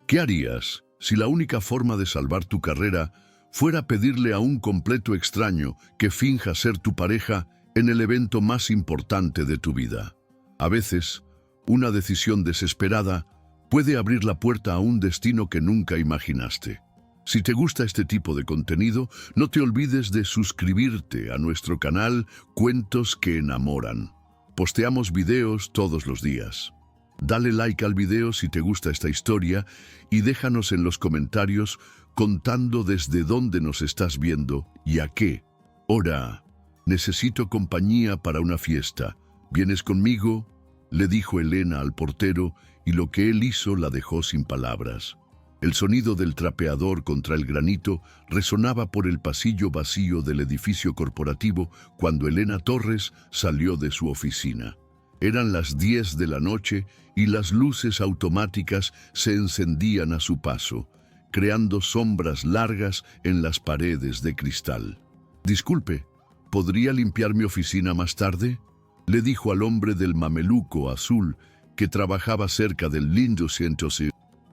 ¿Qué harías si la única forma de salvar tu carrera fuera pedirle a un completo extraño que finja ser tu pareja en el evento más importante de tu vida? A veces, una decisión desesperada puede abrir la puerta a un destino que nunca imaginaste. Si te gusta este tipo de contenido, no te olvides de suscribirte a nuestro canal Cuentos que Enamoran. Posteamos videos todos los días. Dale like al video si te gusta esta historia y déjanos en los comentarios contando desde dónde nos estás viendo y a qué hora. Necesito compañía para una fiesta. ¿Vienes conmigo?, le dijo Elena al portero, y lo que él hizo la dejó sin palabras. El sonido del trapeador contra el granito resonaba por el pasillo vacío del edificio corporativo cuando Elena Torres salió de su oficina. Eran las 10 de la noche y las luces automáticas se encendían a su paso, creando sombras largas en las paredes de cristal. «Disculpe, ¿podría limpiar mi oficina más tarde?», le dijo al hombre del mameluco azul que trabajaba cerca del lindo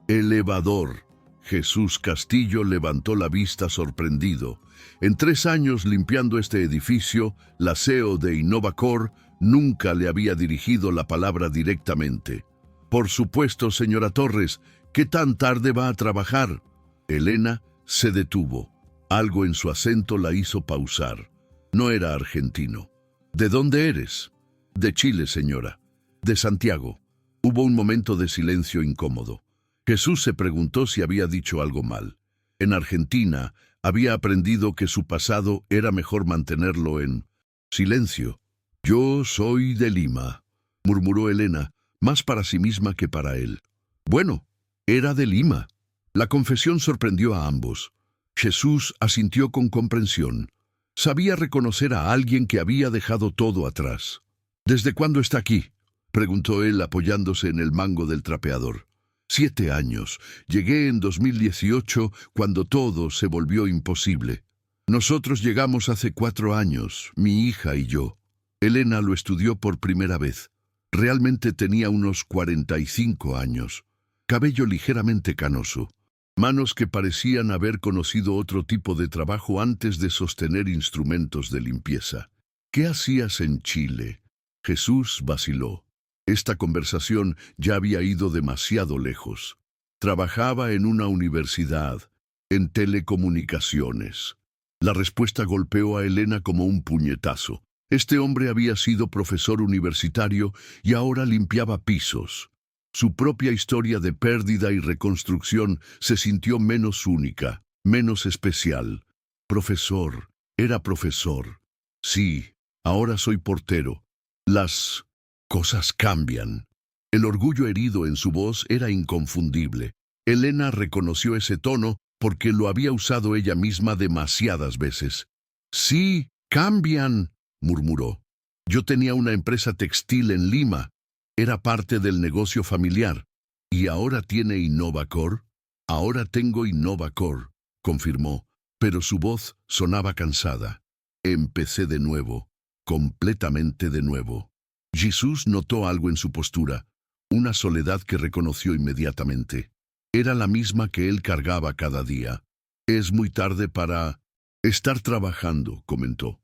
elevador. Jesús Castillo levantó la vista sorprendido. En 3 años limpiando este edificio, la CEO de Innovacor nunca le había dirigido la palabra directamente. «Por supuesto, señora Torres, ¿qué tan tarde va a trabajar?». Elena se detuvo. Algo en su acento la hizo pausar. No era argentino. «¿De dónde eres?». «De Chile, señora». «De Santiago». Hubo un momento de silencio incómodo. Jesús se preguntó si había dicho algo mal. En Argentina había aprendido que su pasado era mejor mantenerlo en silencio. «Yo soy de Lima», murmuró Elena, más para sí misma que para él. Bueno, era de Lima. La confesión sorprendió a ambos. Jesús asintió con comprensión. Sabía reconocer a alguien que había dejado todo atrás. «¿Desde cuándo está aquí?», preguntó él apoyándose en el mango del trapeador. «7 años. Llegué en 2018 cuando todo se volvió imposible. Nosotros llegamos hace 4 años, mi hija y yo». Elena lo estudió por primera vez. Realmente tenía unos 45 años. Cabello ligeramente canoso. Manos que parecían haber conocido otro tipo de trabajo antes de sostener instrumentos de limpieza. «¿Qué hacías en Chile?». Jesús vaciló. Esta conversación ya había ido demasiado lejos. Trabajaba en una universidad, en telecomunicaciones. La respuesta golpeó a Elena como un puñetazo. Este hombre había sido profesor universitario y ahora limpiaba pisos. Su propia historia de pérdida y reconstrucción se sintió menos única, menos especial. «Profesor, era profesor». «Sí, ahora soy portero». «Las cosas cambian». El orgullo herido en su voz era inconfundible. Elena reconoció ese tono porque lo había usado ella misma demasiadas veces. «Sí, cambian», murmuró. «Yo tenía una empresa textil en Lima. Era parte del negocio familiar. ¿Y ahora tiene Innovacor?». «Ahora tengo Innovacor», confirmó, pero su voz sonaba cansada. «Empecé de nuevo, completamente de nuevo». Jesús notó algo en su postura, una soledad que reconoció inmediatamente. Era la misma que él cargaba cada día. «Es muy tarde para estar trabajando», comentó.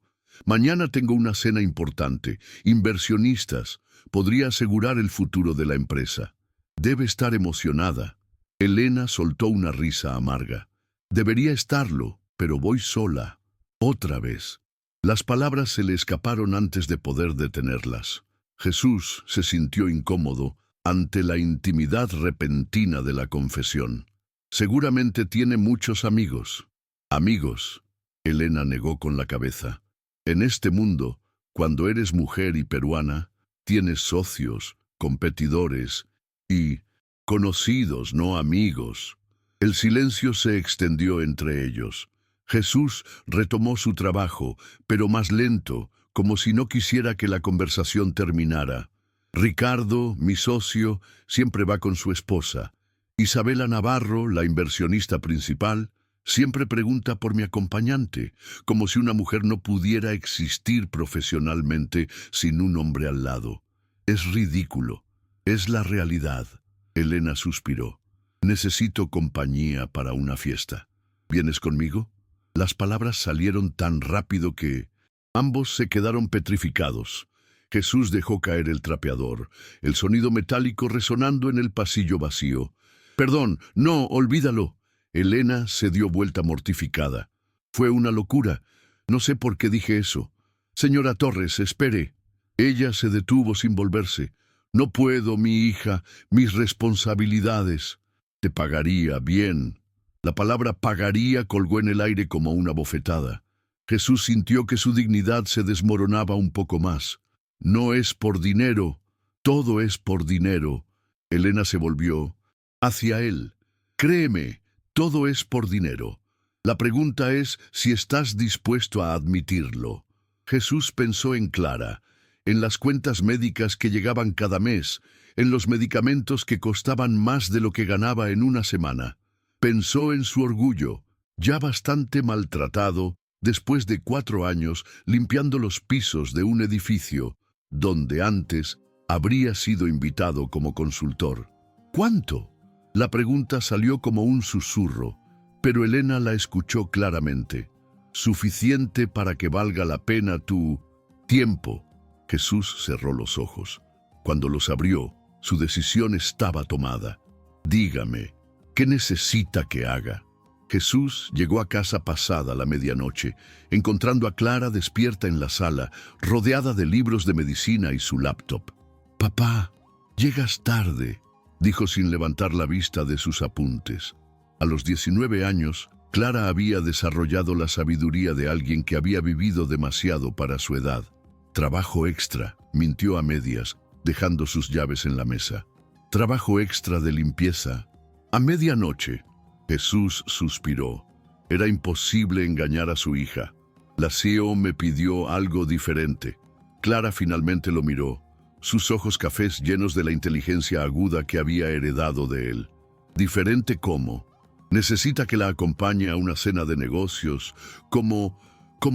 «Mañana tengo una cena importante. Inversionistas. Podría asegurar el futuro de la empresa». «Debe estar emocionada». Elena soltó una risa amarga. «Debería estarlo, pero voy sola». «Otra vez». Las palabras se le escaparon antes de poder detenerlas. Jesús se sintió incómodo ante la intimidad repentina de la confesión. «Seguramente tiene muchos amigos». «Amigos», Elena negó con la cabeza. «En este mundo, cuando eres mujer y peruana, tienes socios, competidores y conocidos, no amigos». El silencio se extendió entre ellos. Jesús retomó su trabajo, pero más lento, como si no quisiera que la conversación terminara. «Ricardo, mi socio, siempre va con su esposa. Isabela Navarro, la inversionista principal, siempre pregunta por mi acompañante, como si una mujer no pudiera existir profesionalmente sin un hombre al lado. Es ridículo. Es la realidad». Elena suspiró. Necesito compañía para una fiesta. ¿Vienes conmigo? Las palabras salieron tan rápido que ambos se quedaron petrificados. Jesús dejó caer el trapeador, el sonido metálico resonando en el pasillo vacío. «Perdón, no, olvídalo». Elena se dio vuelta mortificada. «Fue una locura. No sé por qué dije eso». «Señora Torres, espere». Ella se detuvo sin volverse. «No puedo, mi hija, mis responsabilidades». «Te pagaría bien». La palabra pagaría colgó en el aire como una bofetada. Jesús sintió que su dignidad se desmoronaba un poco más. «No es por dinero, todo es por dinero». Elena se volvió hacia él. «Créeme, todo es por dinero. La pregunta es si estás dispuesto a admitirlo». Jesús pensó en Clara, en las cuentas médicas que llegaban cada mes, en los medicamentos que costaban más de lo que ganaba en una semana. Pensó en su orgullo, ya bastante maltratado, después de 4 años limpiando los pisos de un edificio, donde antes habría sido invitado como consultor. ¿Cuánto? La pregunta salió como un susurro, pero Elena la escuchó claramente. Suficiente para que valga la pena tu tiempo. Jesús cerró los ojos. Cuando los abrió, su decisión estaba tomada. Dígame, ¿qué necesita que haga? Jesús llegó a casa pasada la medianoche, encontrando a Clara despierta en la sala, rodeada de libros de medicina y su laptop. «Papá, llegas tarde», dijo sin levantar la vista de sus apuntes. A los 19 años, Clara había desarrollado la sabiduría de alguien que había vivido demasiado para su edad. «Trabajo extra», mintió a medias, dejando sus llaves en la mesa. «Trabajo extra de limpieza». A medianoche, Jesús suspiró. Era imposible engañar a su hija. La CEO me pidió algo diferente. Clara finalmente lo miró, sus ojos cafés llenos de la inteligencia aguda que había heredado de él. ¿Diferente cómo? Necesita que la acompañe a una cena de negocios, como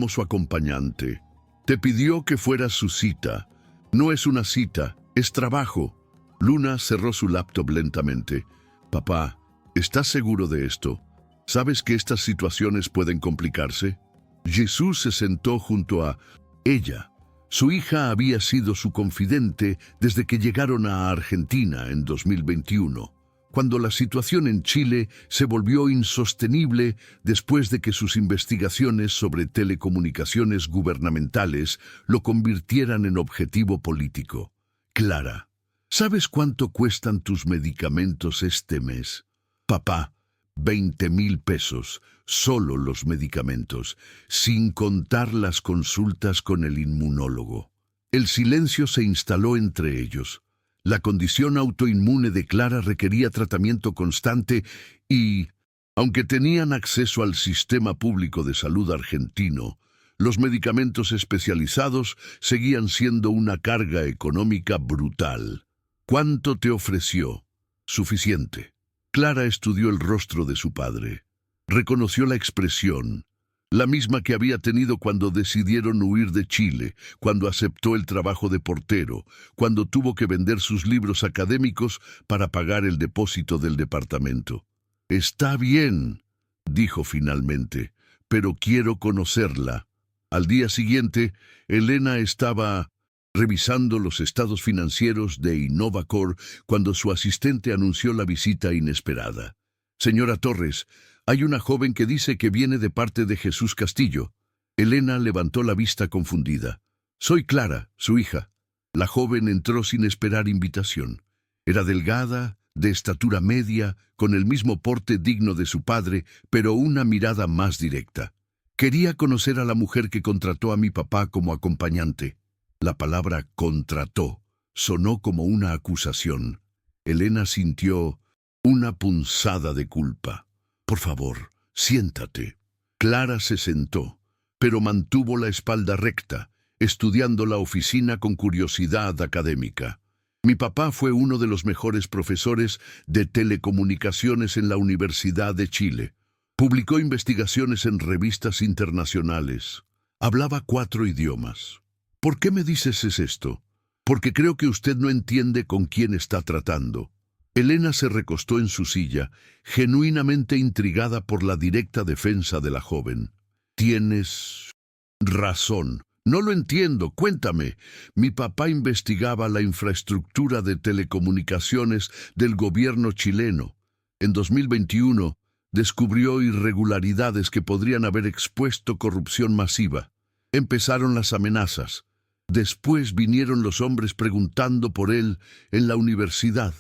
su acompañante. Te pidió que fuera su cita. No es una cita, es trabajo. Luna cerró su laptop lentamente. «Papá, ¿estás seguro de esto? ¿Sabes que estas situaciones pueden complicarse?» Jesús se sentó junto a ella. Su hija había sido su confidente desde que llegaron a Argentina en 2021, cuando la situación en Chile se volvió insostenible después de que sus investigaciones sobre telecomunicaciones gubernamentales lo convirtieran en objetivo político. «Clara, ¿sabes cuánto cuestan tus medicamentos este mes?» «Papá, 20,000 pesos, solo los medicamentos, sin contar las consultas con el inmunólogo». El silencio se instaló entre ellos. La condición autoinmune de Clara requería tratamiento constante y, aunque tenían acceso al sistema público de salud argentino, los medicamentos especializados seguían siendo una carga económica brutal. «¿Cuánto te ofreció?» «Suficiente». Clara estudió el rostro de su padre. Reconoció la expresión, la misma que había tenido cuando decidieron huir de Chile, cuando aceptó el trabajo de portero, cuando tuvo que vender sus libros académicos para pagar el depósito del departamento. «Está bien», dijo finalmente, «pero quiero conocerla». Al día siguiente, Elena estaba revisando los estados financieros de Innovacor cuando su asistente anunció la visita inesperada. «Señora Torres, hay una joven que dice que viene de parte de Jesús Castillo». Elena levantó la vista confundida. «Soy Clara, su hija». La joven entró sin esperar invitación. Era delgada, de estatura media, con el mismo porte digno de su padre, pero una mirada más directa. «Quería conocer a la mujer que contrató a mi papá como acompañante». La palabra «contrató» sonó como una acusación. Elena sintió una punzada de culpa. «Por favor, siéntate». Clara se sentó, pero mantuvo la espalda recta, estudiando la oficina con curiosidad académica. «Mi papá fue uno de los mejores profesores de telecomunicaciones en la Universidad de Chile. Publicó investigaciones en revistas internacionales. Hablaba 4 idiomas. ¿Por qué me dices esto? Porque creo que usted no entiende con quién está tratando». Elena se recostó en su silla, genuinamente intrigada por la directa defensa de la joven. Tienes razón. No lo entiendo. Cuéntame. Mi papá investigaba la infraestructura de telecomunicaciones del gobierno chileno. En 2021 descubrió irregularidades que podrían haber expuesto corrupción masiva. Empezaron las amenazas. Después vinieron los hombres preguntando por él en la universidad.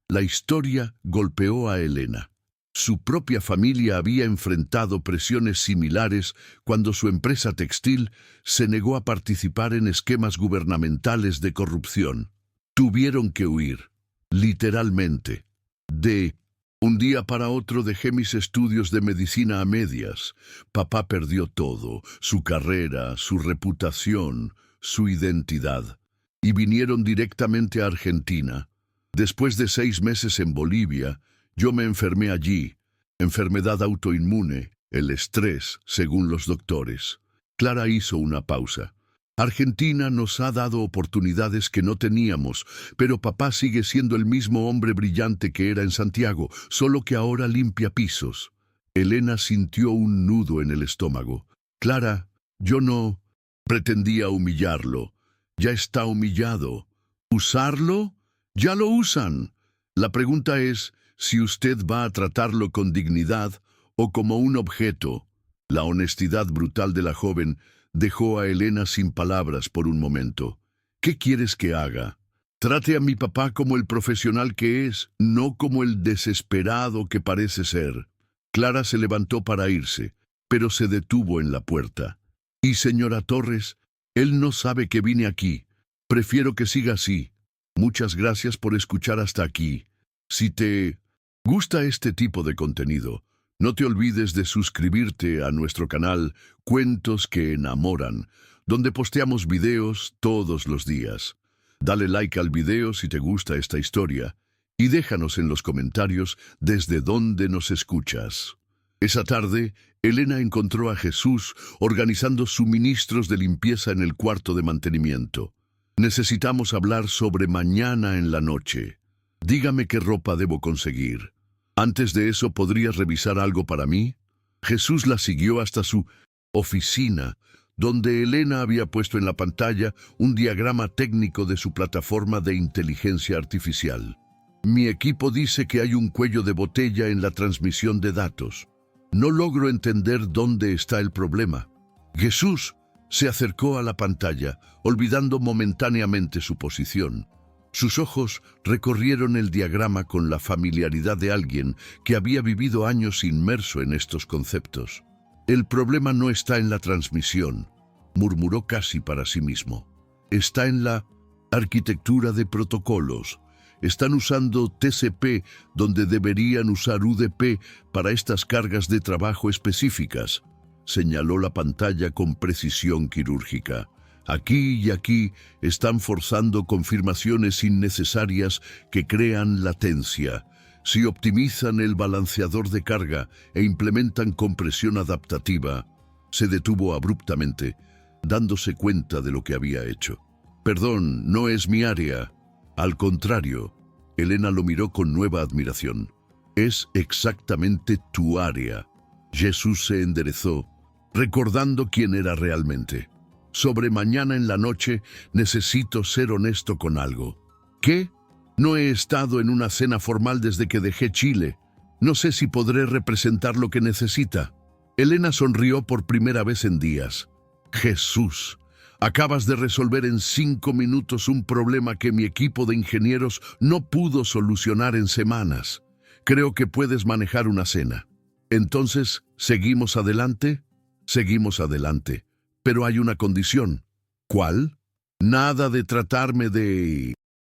La historia golpeó a Elena. Su propia familia había enfrentado presiones similares cuando su empresa textil se negó a participar en esquemas gubernamentales de corrupción. Tuvieron que huir, literalmente. De un día para otro dejé mis estudios de medicina a medias. Papá perdió todo, su carrera, su reputación, su identidad. Y vinieron directamente a Argentina. Después de 6 meses en Bolivia, yo me enfermé allí. Enfermedad autoinmune, el estrés, según los doctores. Clara hizo una pausa. Argentina nos ha dado oportunidades que no teníamos, pero papá sigue siendo el mismo hombre brillante que era en Santiago, solo que ahora limpia pisos. Elena sintió un nudo en el estómago. Clara, yo no pretendía humillarlo. Ya está humillado. ¿Usarlo? Ya lo usan. La pregunta es si usted va a tratarlo con dignidad o como un objeto. La honestidad brutal de la joven dejó a Elena sin palabras por un momento. ¿Qué quieres que haga? Trate a mi papá como el profesional que es, no como el desesperado que parece ser. Clara se levantó para irse, pero se detuvo en la puerta. Y señora Torres, él no sabe que vine aquí. Prefiero que siga así. Muchas gracias por escuchar hasta aquí. Si te gusta este tipo de contenido, no te olvides de suscribirte a nuestro canal Cuentos que Enamoran, donde posteamos videos todos los días. Dale like al video si te gusta esta historia y déjanos en los comentarios desde dónde nos escuchas. Esa tarde, Elena encontró a Jesús organizando suministros de limpieza en el cuarto de mantenimiento. Necesitamos hablar sobre mañana en la noche. Dígame qué ropa debo conseguir. Antes de eso, ¿podrías revisar algo para mí? Jesús la siguió hasta su oficina, donde Elena había puesto en la pantalla un diagrama técnico de su plataforma de inteligencia artificial. Mi equipo dice que hay un cuello de botella en la transmisión de datos. No logro entender dónde está el problema. Jesús se acercó a la pantalla, olvidando momentáneamente su posición. Sus ojos recorrieron el diagrama con la familiaridad de alguien que había vivido años inmerso en estos conceptos. El problema no está en la transmisión, murmuró casi para sí mismo. Está en la arquitectura de protocolos. Están usando TCP donde deberían usar UDP para estas cargas de trabajo específicas. Señaló la pantalla con precisión quirúrgica. Aquí y aquí están forzando confirmaciones innecesarias que crean latencia. Si optimizan el balanceador de carga e implementan compresión adaptativa, se detuvo abruptamente, dándose cuenta de lo que había hecho. Perdón, no es mi área. Al contrario, Elena lo miró con nueva admiración. Es exactamente tu área. Jesús se enderezó, recordando quién era realmente. Sobre mañana en la noche necesito ser honesto con algo. ¿Qué? No he estado en una cena formal desde que dejé Chile. No sé si podré representar lo que necesita. Elena sonrió por primera vez en días. Jesús, acabas de resolver en 5 minutos un problema que mi equipo de ingenieros no pudo solucionar en semanas. Creo que puedes manejar una cena. Entonces, ¿seguimos adelante? Seguimos adelante. Pero hay una condición. ¿Cuál? Nada de tratarme de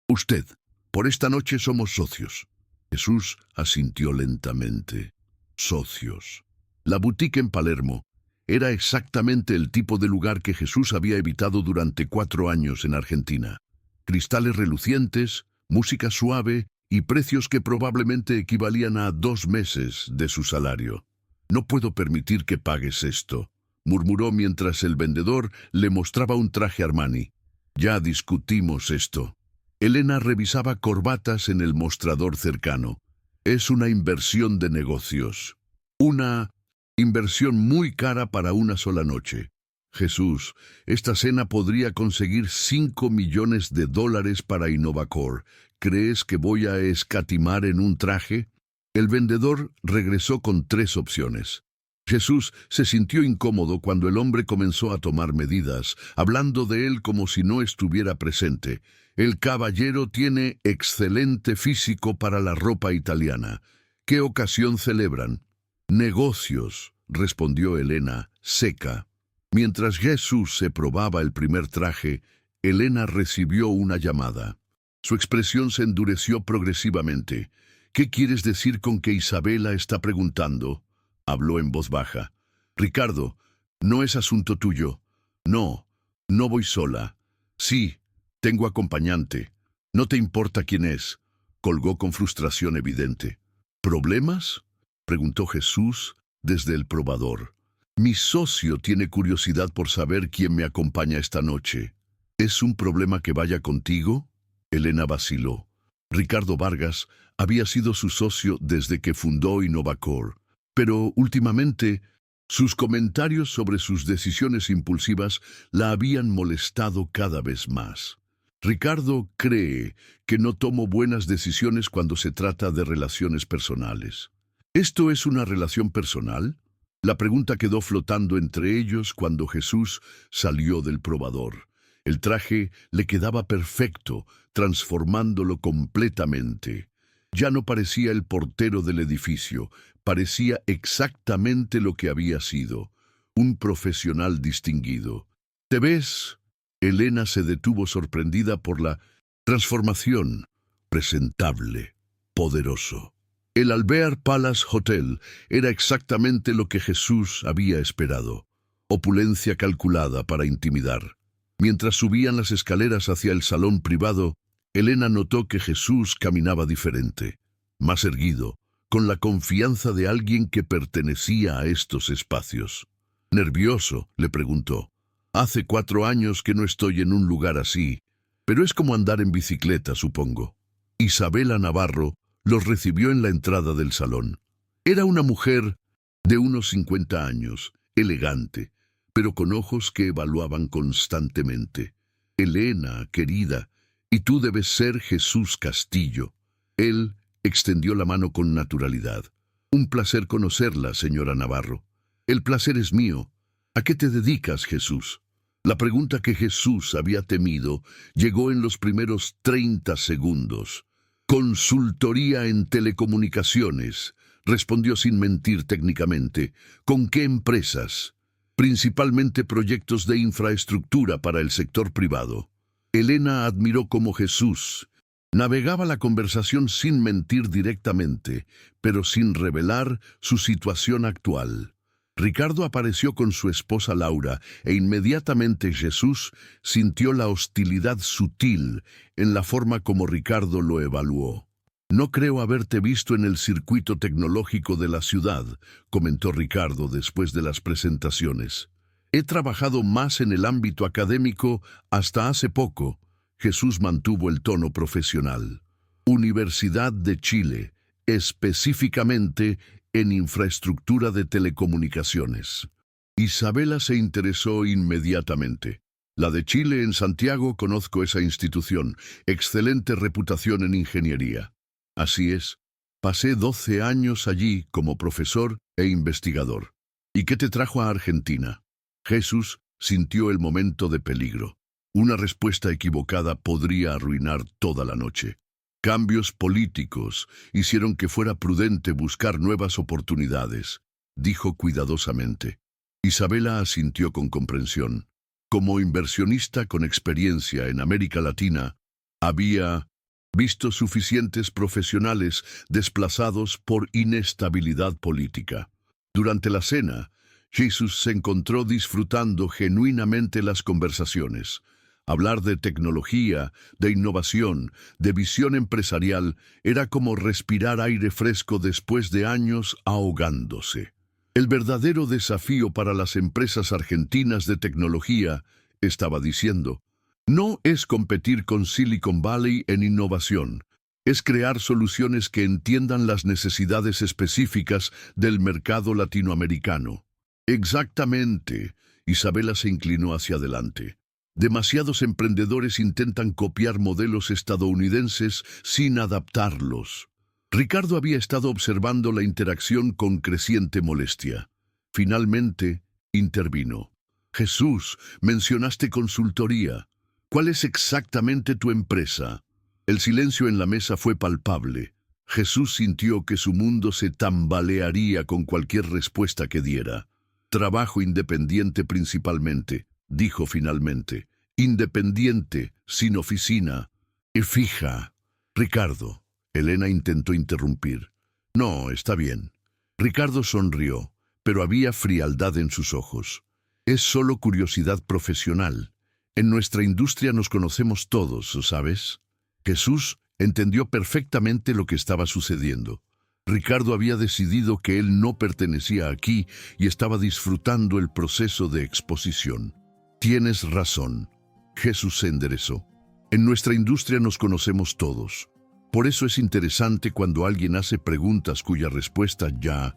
usted. Por esta noche somos socios. Jesús asintió lentamente. Socios. La boutique en Palermo era exactamente el tipo de lugar que Jesús había evitado durante 4 años en Argentina. Cristales relucientes, música suave y precios que probablemente equivalían a 2 meses de su salario. No puedo permitir que pagues esto, murmuró mientras el vendedor le mostraba un traje Armani. Ya discutimos esto. Elena revisaba corbatas en el mostrador cercano. Es una inversión de negocios. Una inversión muy cara para una sola noche. Jesús, esta cena podría conseguir $5 millones para Innovacor. ¿Crees que voy a escatimar en un traje? El vendedor regresó con 3 opciones. Jesús se sintió incómodo cuando el hombre comenzó a tomar medidas, hablando de él como si no estuviera presente. El caballero tiene excelente físico para la ropa italiana. ¿Qué ocasión celebran? Negocios, respondió Elena, seca. Mientras Jesús se probaba el primer traje, Elena recibió una llamada. Su expresión se endureció progresivamente. ¿Qué quieres decir con que Isabela está preguntando? Habló en voz baja. Ricardo, no es asunto tuyo. No, no voy sola. Sí, tengo acompañante. No te importa quién es. Colgó con frustración evidente. ¿Problemas? Preguntó Jesús desde el probador. Mi socio tiene curiosidad por saber quién me acompaña esta noche. ¿Es un problema que vaya contigo? Elena vaciló. Ricardo Vargas había sido su socio desde que fundó Innovacor, pero últimamente sus comentarios sobre sus decisiones impulsivas la habían molestado cada vez más. Ricardo cree que no tomo buenas decisiones cuando se trata de relaciones personales. ¿Esto es una relación personal? La pregunta quedó flotando entre ellos cuando Jesús salió del probador. El traje le quedaba perfecto, transformándolo completamente. Ya no parecía el portero del edificio, parecía exactamente lo que había sido, un profesional distinguido. ¿Te ves? Elena se detuvo sorprendida por la transformación. Presentable, poderoso. El Alvear Palace Hotel era exactamente lo que Jesús había esperado. Opulencia calculada para intimidar. Mientras subían las escaleras hacia el salón privado, Elena notó que Jesús caminaba diferente, más erguido, con la confianza de alguien que pertenecía a estos espacios. ¿Nervioso?, le preguntó. Hace 4 años que no estoy en un lugar así, pero es como andar en bicicleta, supongo. Isabela Navarro los recibió en la entrada del salón. Era una mujer de unos 50 años, elegante, pero con ojos que evaluaban constantemente. Elena, querida, y tú debes ser Jesús Castillo. Él extendió la mano con naturalidad. Un placer conocerla, señora Navarro. El placer es mío. ¿A qué te dedicas, Jesús? La pregunta que Jesús había temido llegó en los primeros 30 segundos. Consultoría en telecomunicaciones, respondió sin mentir técnicamente. ¿Con qué empresas? Principalmente proyectos de infraestructura para el sector privado. Elena admiró cómo Jesús navegaba la conversación sin mentir directamente, pero sin revelar su situación actual. Ricardo apareció con su esposa Laura e inmediatamente Jesús sintió la hostilidad sutil en la forma como Ricardo lo evaluó. No creo haberte visto en el circuito tecnológico de la ciudad, comentó Ricardo después de las presentaciones. He trabajado más en el ámbito académico hasta hace poco. Jesús mantuvo el tono profesional. Universidad de Chile, específicamente en infraestructura de telecomunicaciones. Isabela se interesó inmediatamente. La de Chile en Santiago, conozco esa institución. Excelente reputación en ingeniería. Así es. Pasé 12 años allí como profesor e investigador. ¿Y qué te trajo a Argentina? Jesús sintió el momento de peligro. Una respuesta equivocada podría arruinar toda la noche. Cambios políticos hicieron que fuera prudente buscar nuevas oportunidades, dijo cuidadosamente. Isabela asintió con comprensión. Como inversionista con experiencia en América Latina, había visto suficientes profesionales desplazados por inestabilidad política. Durante la cena, Jesús se encontró disfrutando genuinamente las conversaciones. Hablar de tecnología, de innovación, de visión empresarial, era como respirar aire fresco después de años ahogándose. El verdadero desafío para las empresas argentinas de tecnología, estaba diciendo, No es competir con Silicon Valley en innovación. Es crear soluciones que entiendan las necesidades específicas del mercado latinoamericano. Exactamente. Isabela se inclinó hacia adelante. Demasiados emprendedores intentan copiar modelos estadounidenses sin adaptarlos. Ricardo había estado observando la interacción con creciente molestia. Finalmente, intervino. Jesús, mencionaste consultoría. ¿Cuál es exactamente tu empresa? El silencio en la mesa fue palpable. Jesús sintió que su mundo se tambalearía con cualquier respuesta que diera. Trabajo independiente principalmente, dijo finalmente. Independiente, sin oficina. Y fija. Ricardo. Elena intentó interrumpir. No, está bien. Ricardo sonrió, pero había frialdad en sus ojos. Es solo curiosidad profesional. En nuestra industria nos conocemos todos, ¿sabes? Jesús entendió perfectamente lo que estaba sucediendo. Ricardo había decidido que él no pertenecía aquí y estaba disfrutando el proceso de exposición. Tienes razón. Jesús se enderezó. En nuestra industria nos conocemos todos. Por eso es interesante cuando alguien hace preguntas cuya respuesta ya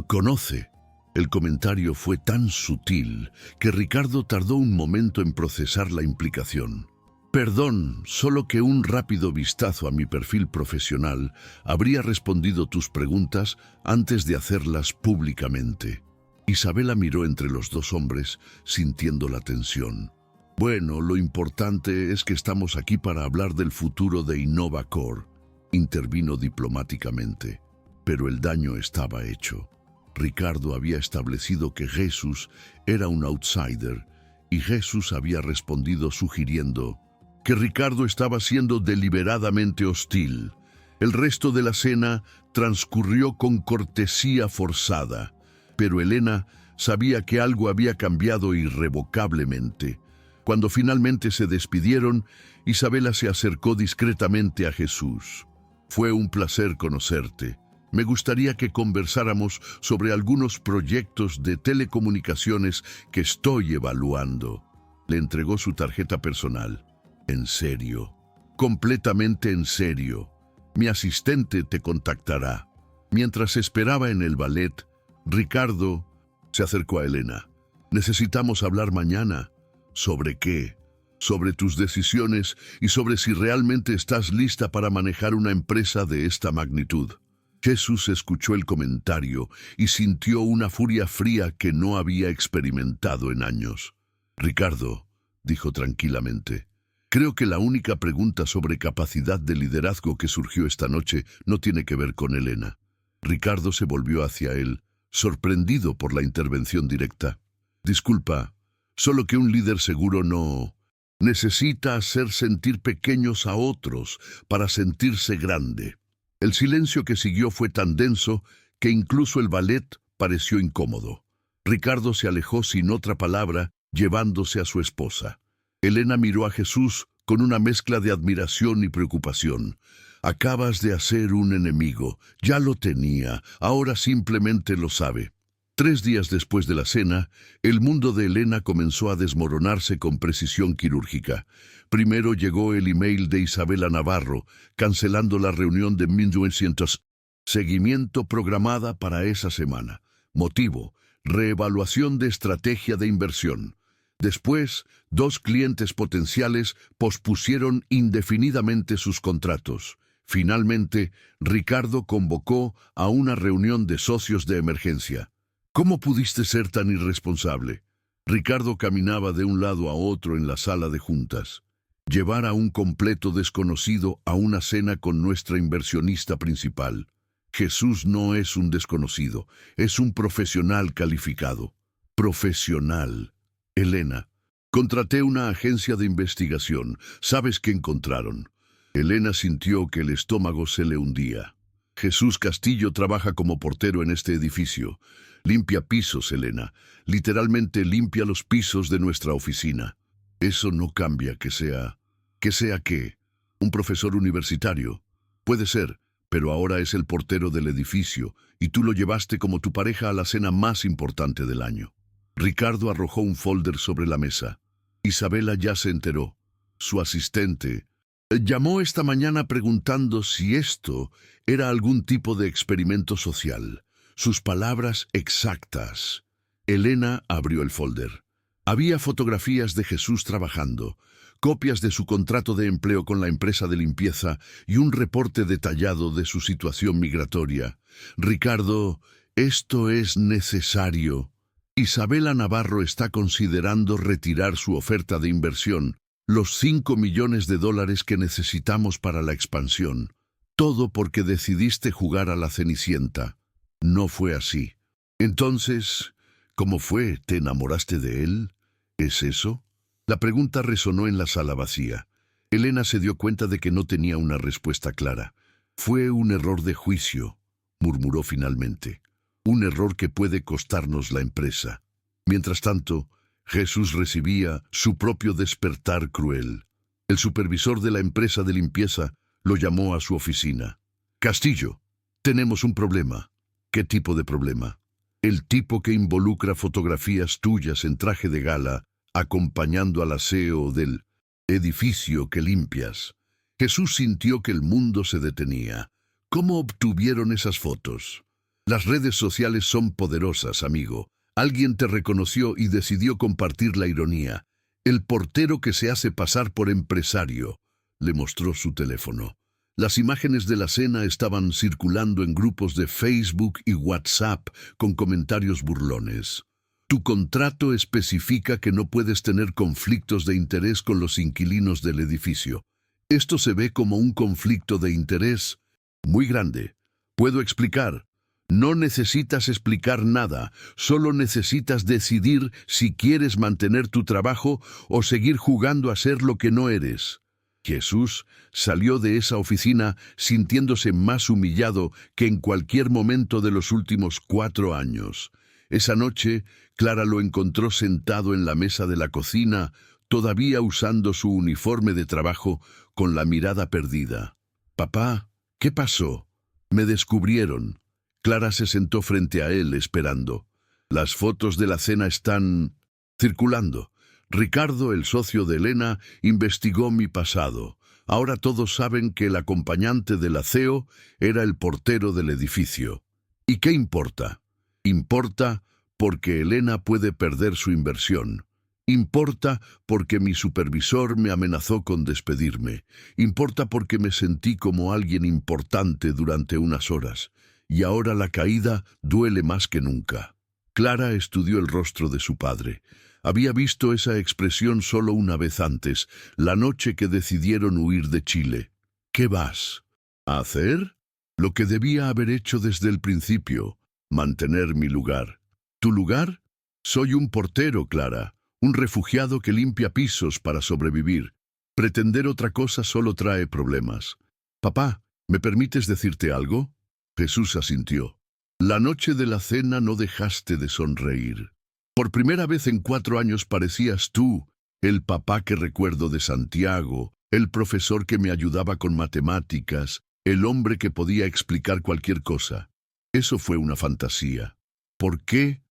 conoce. El comentario fue tan sutil que Ricardo tardó un momento en procesar la implicación. Perdón, solo que un rápido vistazo a mi perfil profesional habría respondido tus preguntas antes de hacerlas públicamente. Isabela miró entre los dos hombres, sintiendo la tensión. Bueno, lo importante es que estamos aquí para hablar del futuro de InnovaCore, intervino diplomáticamente. Pero el daño estaba hecho. Ricardo había establecido que Jesús era un outsider y Jesús había respondido sugiriendo que Ricardo estaba siendo deliberadamente hostil. El resto de la cena transcurrió con cortesía forzada, pero Elena sabía que algo había cambiado irrevocablemente. Cuando finalmente se despidieron, Isabela se acercó discretamente a Jesús. Fue un placer conocerte. Me gustaría que conversáramos sobre algunos proyectos de telecomunicaciones que estoy evaluando. Le entregó su tarjeta personal. En serio, completamente en serio. Mi asistente te contactará. Mientras esperaba en el ballet, Ricardo se acercó a Elena. Necesitamos hablar mañana. ¿Sobre qué? Sobre tus decisiones y sobre si realmente estás lista para manejar una empresa de esta magnitud. Jesús escuchó el comentario y sintió una furia fría que no había experimentado en años. Ricardo, dijo tranquilamente, creo que la única pregunta sobre capacidad de liderazgo que surgió esta noche no tiene que ver con Elena. Ricardo se volvió hacia él, sorprendido por la intervención directa. Disculpa, solo que un líder seguro no necesita hacer sentir pequeños a otros para sentirse grande. El silencio que siguió fue tan denso que incluso el ballet pareció incómodo. Ricardo se alejó sin otra palabra, llevándose a su esposa. Elena miró a Jesús con una mezcla de admiración y preocupación. Acabas de hacer un enemigo. Ya lo tenía, ahora simplemente lo sabe. 3 días después de la cena, el mundo de Elena comenzó a desmoronarse con precisión quirúrgica. Primero llegó el email de Isabela Navarro, cancelando la reunión de 1900. Seguimiento programada para esa semana. Motivo: reevaluación de estrategia de inversión. Después, 2 clientes potenciales pospusieron indefinidamente sus contratos. Finalmente, Ricardo convocó a una reunión de socios de emergencia. ¿Cómo pudiste ser tan irresponsable? Ricardo caminaba de un lado a otro en la sala de juntas. Llevar a un completo desconocido a una cena con nuestra inversionista principal. Jesús no es un desconocido, es un profesional calificado. Profesional. Elena, contraté una agencia de investigación. ¿Sabes qué encontraron? Elena sintió que el estómago se le hundía. Jesús Castillo trabaja como portero en este edificio. Limpia pisos, Elena. Literalmente limpia los pisos de nuestra oficina. Eso no cambia que sea qué. ¿Un profesor universitario? Puede ser, pero ahora es el portero del edificio y tú lo llevaste como tu pareja a la cena más importante del año. Ricardo arrojó un folder sobre la mesa. Isabela ya se enteró. su asistente, llamó esta mañana preguntando si esto era algún tipo de experimento social. Sus palabras exactas. Elena abrió el folder. Había fotografías de Jesús trabajando, copias de su contrato de empleo con la empresa de limpieza y un reporte detallado de su situación migratoria. Ricardo, esto es necesario. Isabela Navarro está considerando retirar su oferta de inversión, los 5 millones de dólares que necesitamos para la expansión. Todo porque decidiste jugar a la Cenicienta. No fue así. Entonces, ¿cómo fue? ¿Te enamoraste de él? ¿Es eso? La pregunta resonó en la sala vacía. Elena se dio cuenta de que no tenía una respuesta clara. Fue un error de juicio, murmuró finalmente. Un error que puede costarnos la empresa. Mientras tanto, Jesús recibía su propio despertar cruel. El supervisor de la empresa de limpieza lo llamó a su oficina. Castillo, tenemos un problema. ¿Qué tipo de problema? El tipo que involucra fotografías tuyas en traje de gala, acompañando al aseo del edificio que limpias. Jesús sintió que el mundo se detenía. ¿Cómo obtuvieron esas fotos? Las redes sociales son poderosas, amigo. Alguien te reconoció y decidió compartir la ironía. El portero que se hace pasar por empresario le mostró su teléfono. Las imágenes de la cena estaban circulando en grupos de Facebook y WhatsApp con comentarios burlones. Tu contrato especifica que no puedes tener conflictos de interés con los inquilinos del edificio. Esto se ve como un conflicto de interés muy grande. Puedo explicar. No necesitas explicar nada, solo necesitas decidir si quieres mantener tu trabajo o seguir jugando a ser lo que no eres. Jesús salió de esa oficina sintiéndose más humillado que en cualquier momento de los últimos 4 años. Esa noche, Clara lo encontró sentado en la mesa de la cocina, todavía usando su uniforme de trabajo, con la mirada perdida. «Papá, ¿qué pasó? Me descubrieron». Clara se sentó frente a él esperando. «Las fotos de la cena están circulando. Ricardo, el socio de Elena, investigó mi pasado. Ahora todos saben que el acompañante del aseo era el portero del edificio. ¿Y qué importa? Importa porque Elena puede perder su inversión. Importa porque mi supervisor me amenazó con despedirme. Importa porque me sentí como alguien importante durante unas horas. Y ahora la caída duele más que nunca». Clara estudió el rostro de su padre. Había visto esa expresión solo una vez antes, la noche que decidieron huir de Chile. «¿Qué vas a hacer?» «Lo que debía haber hecho desde el principio, mantener mi lugar». «¿Tu lugar?» «Soy un portero, Clara, un refugiado que limpia pisos para sobrevivir. Pretender otra cosa solo trae problemas». «Papá, ¿me permites decirte algo?» Jesús asintió. «La noche de la cena no dejaste de sonreír. Por primera vez en 4 años parecías tú, el papá que recuerdo de Santiago, el profesor que me ayudaba con matemáticas, el hombre que podía explicar cualquier cosa. Eso fue una fantasía. ¿Por qué?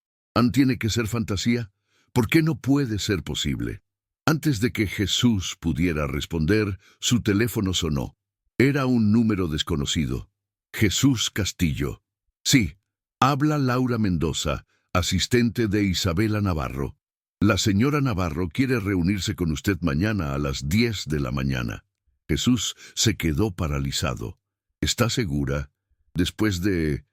¿Tiene que ser fantasía? ¿Por qué no puede ser posible?» Antes de que Jesús pudiera responder, su teléfono sonó. Era un número desconocido. «Jesús Castillo». «Sí, habla Laura Mendoza, asistente de Isabela Navarro. La señora Navarro quiere reunirse con usted mañana a las 10 de la mañana». Jesús se quedó paralizado. «¿Está segura? Después de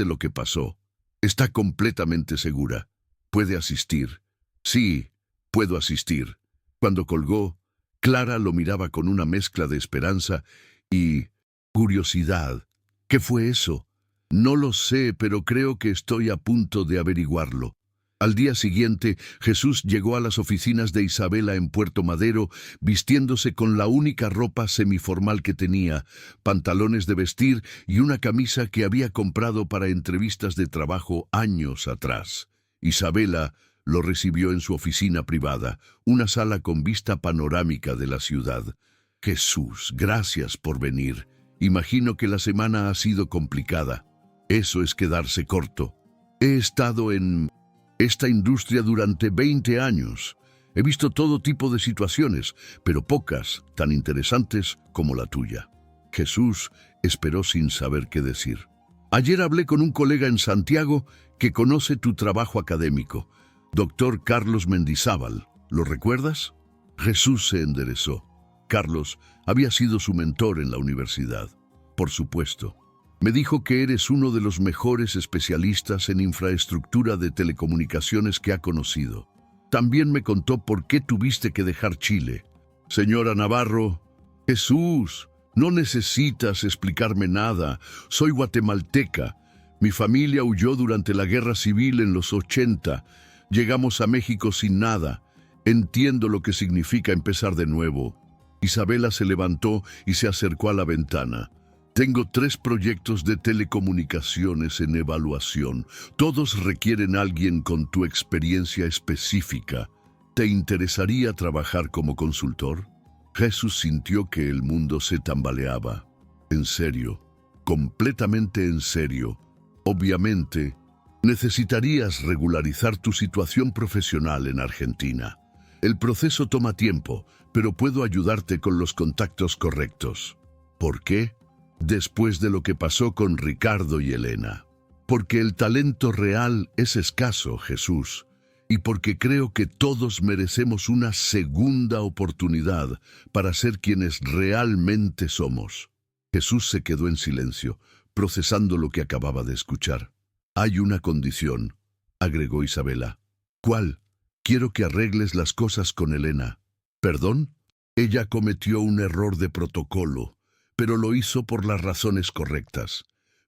lo que pasó. Está completamente segura. ¿Puede asistir?» «Sí, puedo asistir». Cuando colgó, Clara lo miraba con una mezcla de esperanza y curiosidad. «¿Qué fue eso?» «No lo sé, pero creo que estoy a punto de averiguarlo». Al día siguiente, Jesús llegó a las oficinas de Isabela en Puerto Madero, vistiéndose con la única ropa semiformal que tenía, pantalones de vestir y una camisa que había comprado para entrevistas de trabajo años atrás. Isabela lo recibió en su oficina privada, una sala con vista panorámica de la ciudad. «Jesús, gracias por venir. Imagino que la semana ha sido complicada». «Eso es quedarse corto. He estado en esta industria durante 20 años. He visto todo tipo de situaciones, pero pocas tan interesantes como la tuya. Jesús esperó sin saber qué decir. Ayer hablé con un colega en Santiago que conoce tu trabajo académico, doctor Carlos Mendizábal. ¿Lo recuerdas? Jesús se enderezó. Carlos había sido su mentor en la universidad. Por supuesto. Me dijo que eres uno de los mejores especialistas en infraestructura de telecomunicaciones que ha conocido. También me contó por qué tuviste que dejar Chile. Señora Navarro, Jesús, no necesitas explicarme nada. Soy guatemalteca. Mi familia huyó durante la Guerra Civil en los 80. Llegamos a México sin nada. Entiendo lo que significa empezar de nuevo. Isabela se levantó y se acercó a la ventana. Tengo 3 proyectos de telecomunicaciones en evaluación. Todos requieren a alguien con tu experiencia específica. ¿Te interesaría trabajar como consultor? Jesús sintió que el mundo se tambaleaba. En serio, completamente en serio. Obviamente, necesitarías regularizar tu situación profesional en Argentina. El proceso toma tiempo, pero puedo ayudarte con los contactos correctos. ¿Por qué? Después de lo que pasó con Ricardo y Elena. Porque el talento real es escaso, Jesús, y porque creo que todos merecemos una segunda oportunidad para ser quienes realmente somos. Jesús se quedó en silencio, procesando lo que acababa de escuchar. Hay una condición, agregó Isabela. ¿Cuál? Quiero que arregles las cosas con Elena. ¿Perdón? Ella cometió un error de protocolo, pero lo hizo por las razones correctas.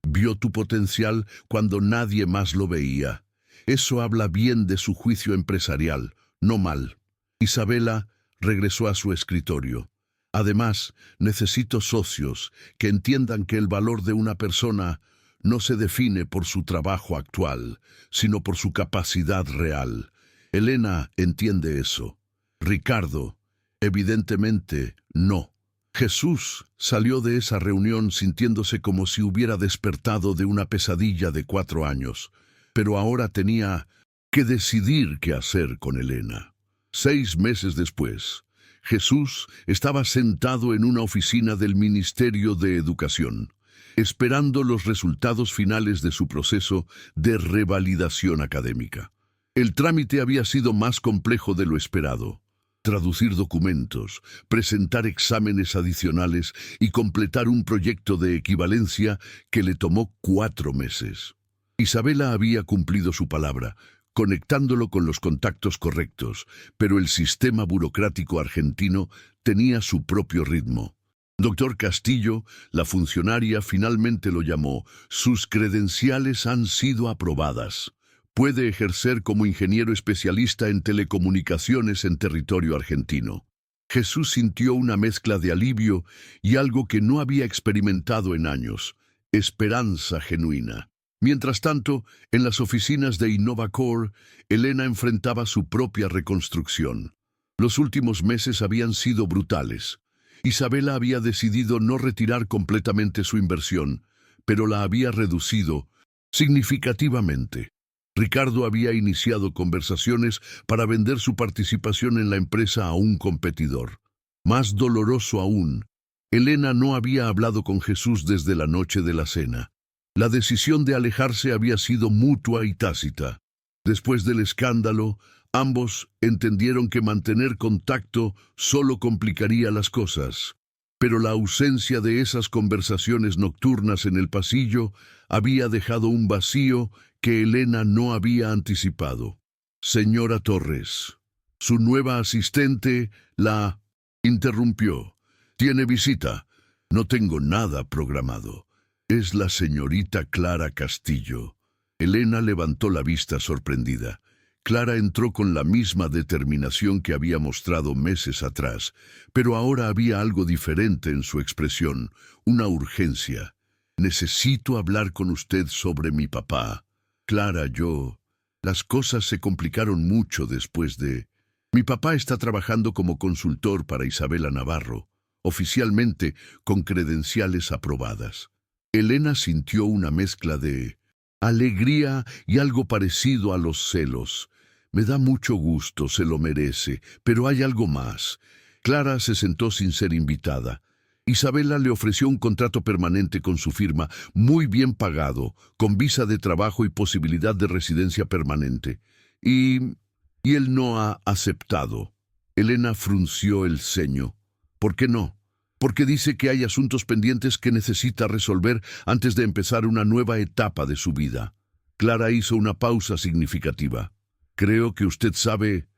Vio tu potencial cuando nadie más lo veía. Eso habla bien de su juicio empresarial, no mal. Isabela regresó a su escritorio. Además, necesito socios que entiendan que el valor de una persona no se define por su trabajo actual, sino por su capacidad real. Elena entiende eso. Ricardo, evidentemente, no. Jesús salió de esa reunión sintiéndose como si hubiera despertado de una pesadilla de 4 años, pero ahora tenía que decidir qué hacer con Elena. 6 meses después, Jesús estaba sentado en una oficina del Ministerio de Educación, esperando los resultados finales de su proceso de revalidación académica. El trámite había sido más complejo de lo esperado. Traducir documentos, presentar exámenes adicionales y completar un proyecto de equivalencia que le tomó 4 meses. Isabela había cumplido su palabra, conectándolo con los contactos correctos, pero el sistema burocrático argentino tenía su propio ritmo. Doctor Castillo, la funcionaria, finalmente lo llamó. Sus credenciales han sido aprobadas. Puede ejercer como ingeniero especialista en telecomunicaciones en territorio argentino. Jesús sintió una mezcla de alivio y algo que no había experimentado en años: esperanza genuina. Mientras tanto, en las oficinas de InnovaCore, Elena enfrentaba su propia reconstrucción. Los últimos meses habían sido brutales. Isabela había decidido no retirar completamente su inversión, pero la había reducido significativamente. Ricardo había iniciado conversaciones para vender su participación en la empresa a un competidor. Más doloroso aún, Elena no había hablado con Jesús desde la noche de la cena. La decisión de alejarse había sido mutua y tácita. Después del escándalo, ambos entendieron que mantener contacto solo complicaría las cosas. Pero la ausencia de esas conversaciones nocturnas en el pasillo había dejado un vacío que Elena no había anticipado. Señora Torres, su nueva asistente la interrumpió. Tiene visita. No tengo nada programado. Es la señorita Clara Castillo. Elena levantó la vista sorprendida. Clara entró con la misma determinación que había mostrado meses atrás, pero ahora había algo diferente en su expresión, una urgencia. Necesito hablar con usted sobre mi papá. Clara, las cosas se complicaron mucho después de... Mi papá está trabajando como consultor para Isabela Navarro, oficialmente con credenciales aprobadas. Elena sintió una mezcla de alegría y algo parecido a los celos. Me da mucho gusto, se lo merece, pero hay algo más. Clara se sentó sin ser invitada. Isabela le ofreció un contrato permanente con su firma, muy bien pagado, con visa de trabajo y posibilidad de residencia permanente. Y él no ha aceptado. Elena frunció el ceño. ¿Por qué no? Porque dice que hay asuntos pendientes que necesita resolver antes de empezar una nueva etapa de su vida. Clara hizo una pausa significativa. Creo que usted sabe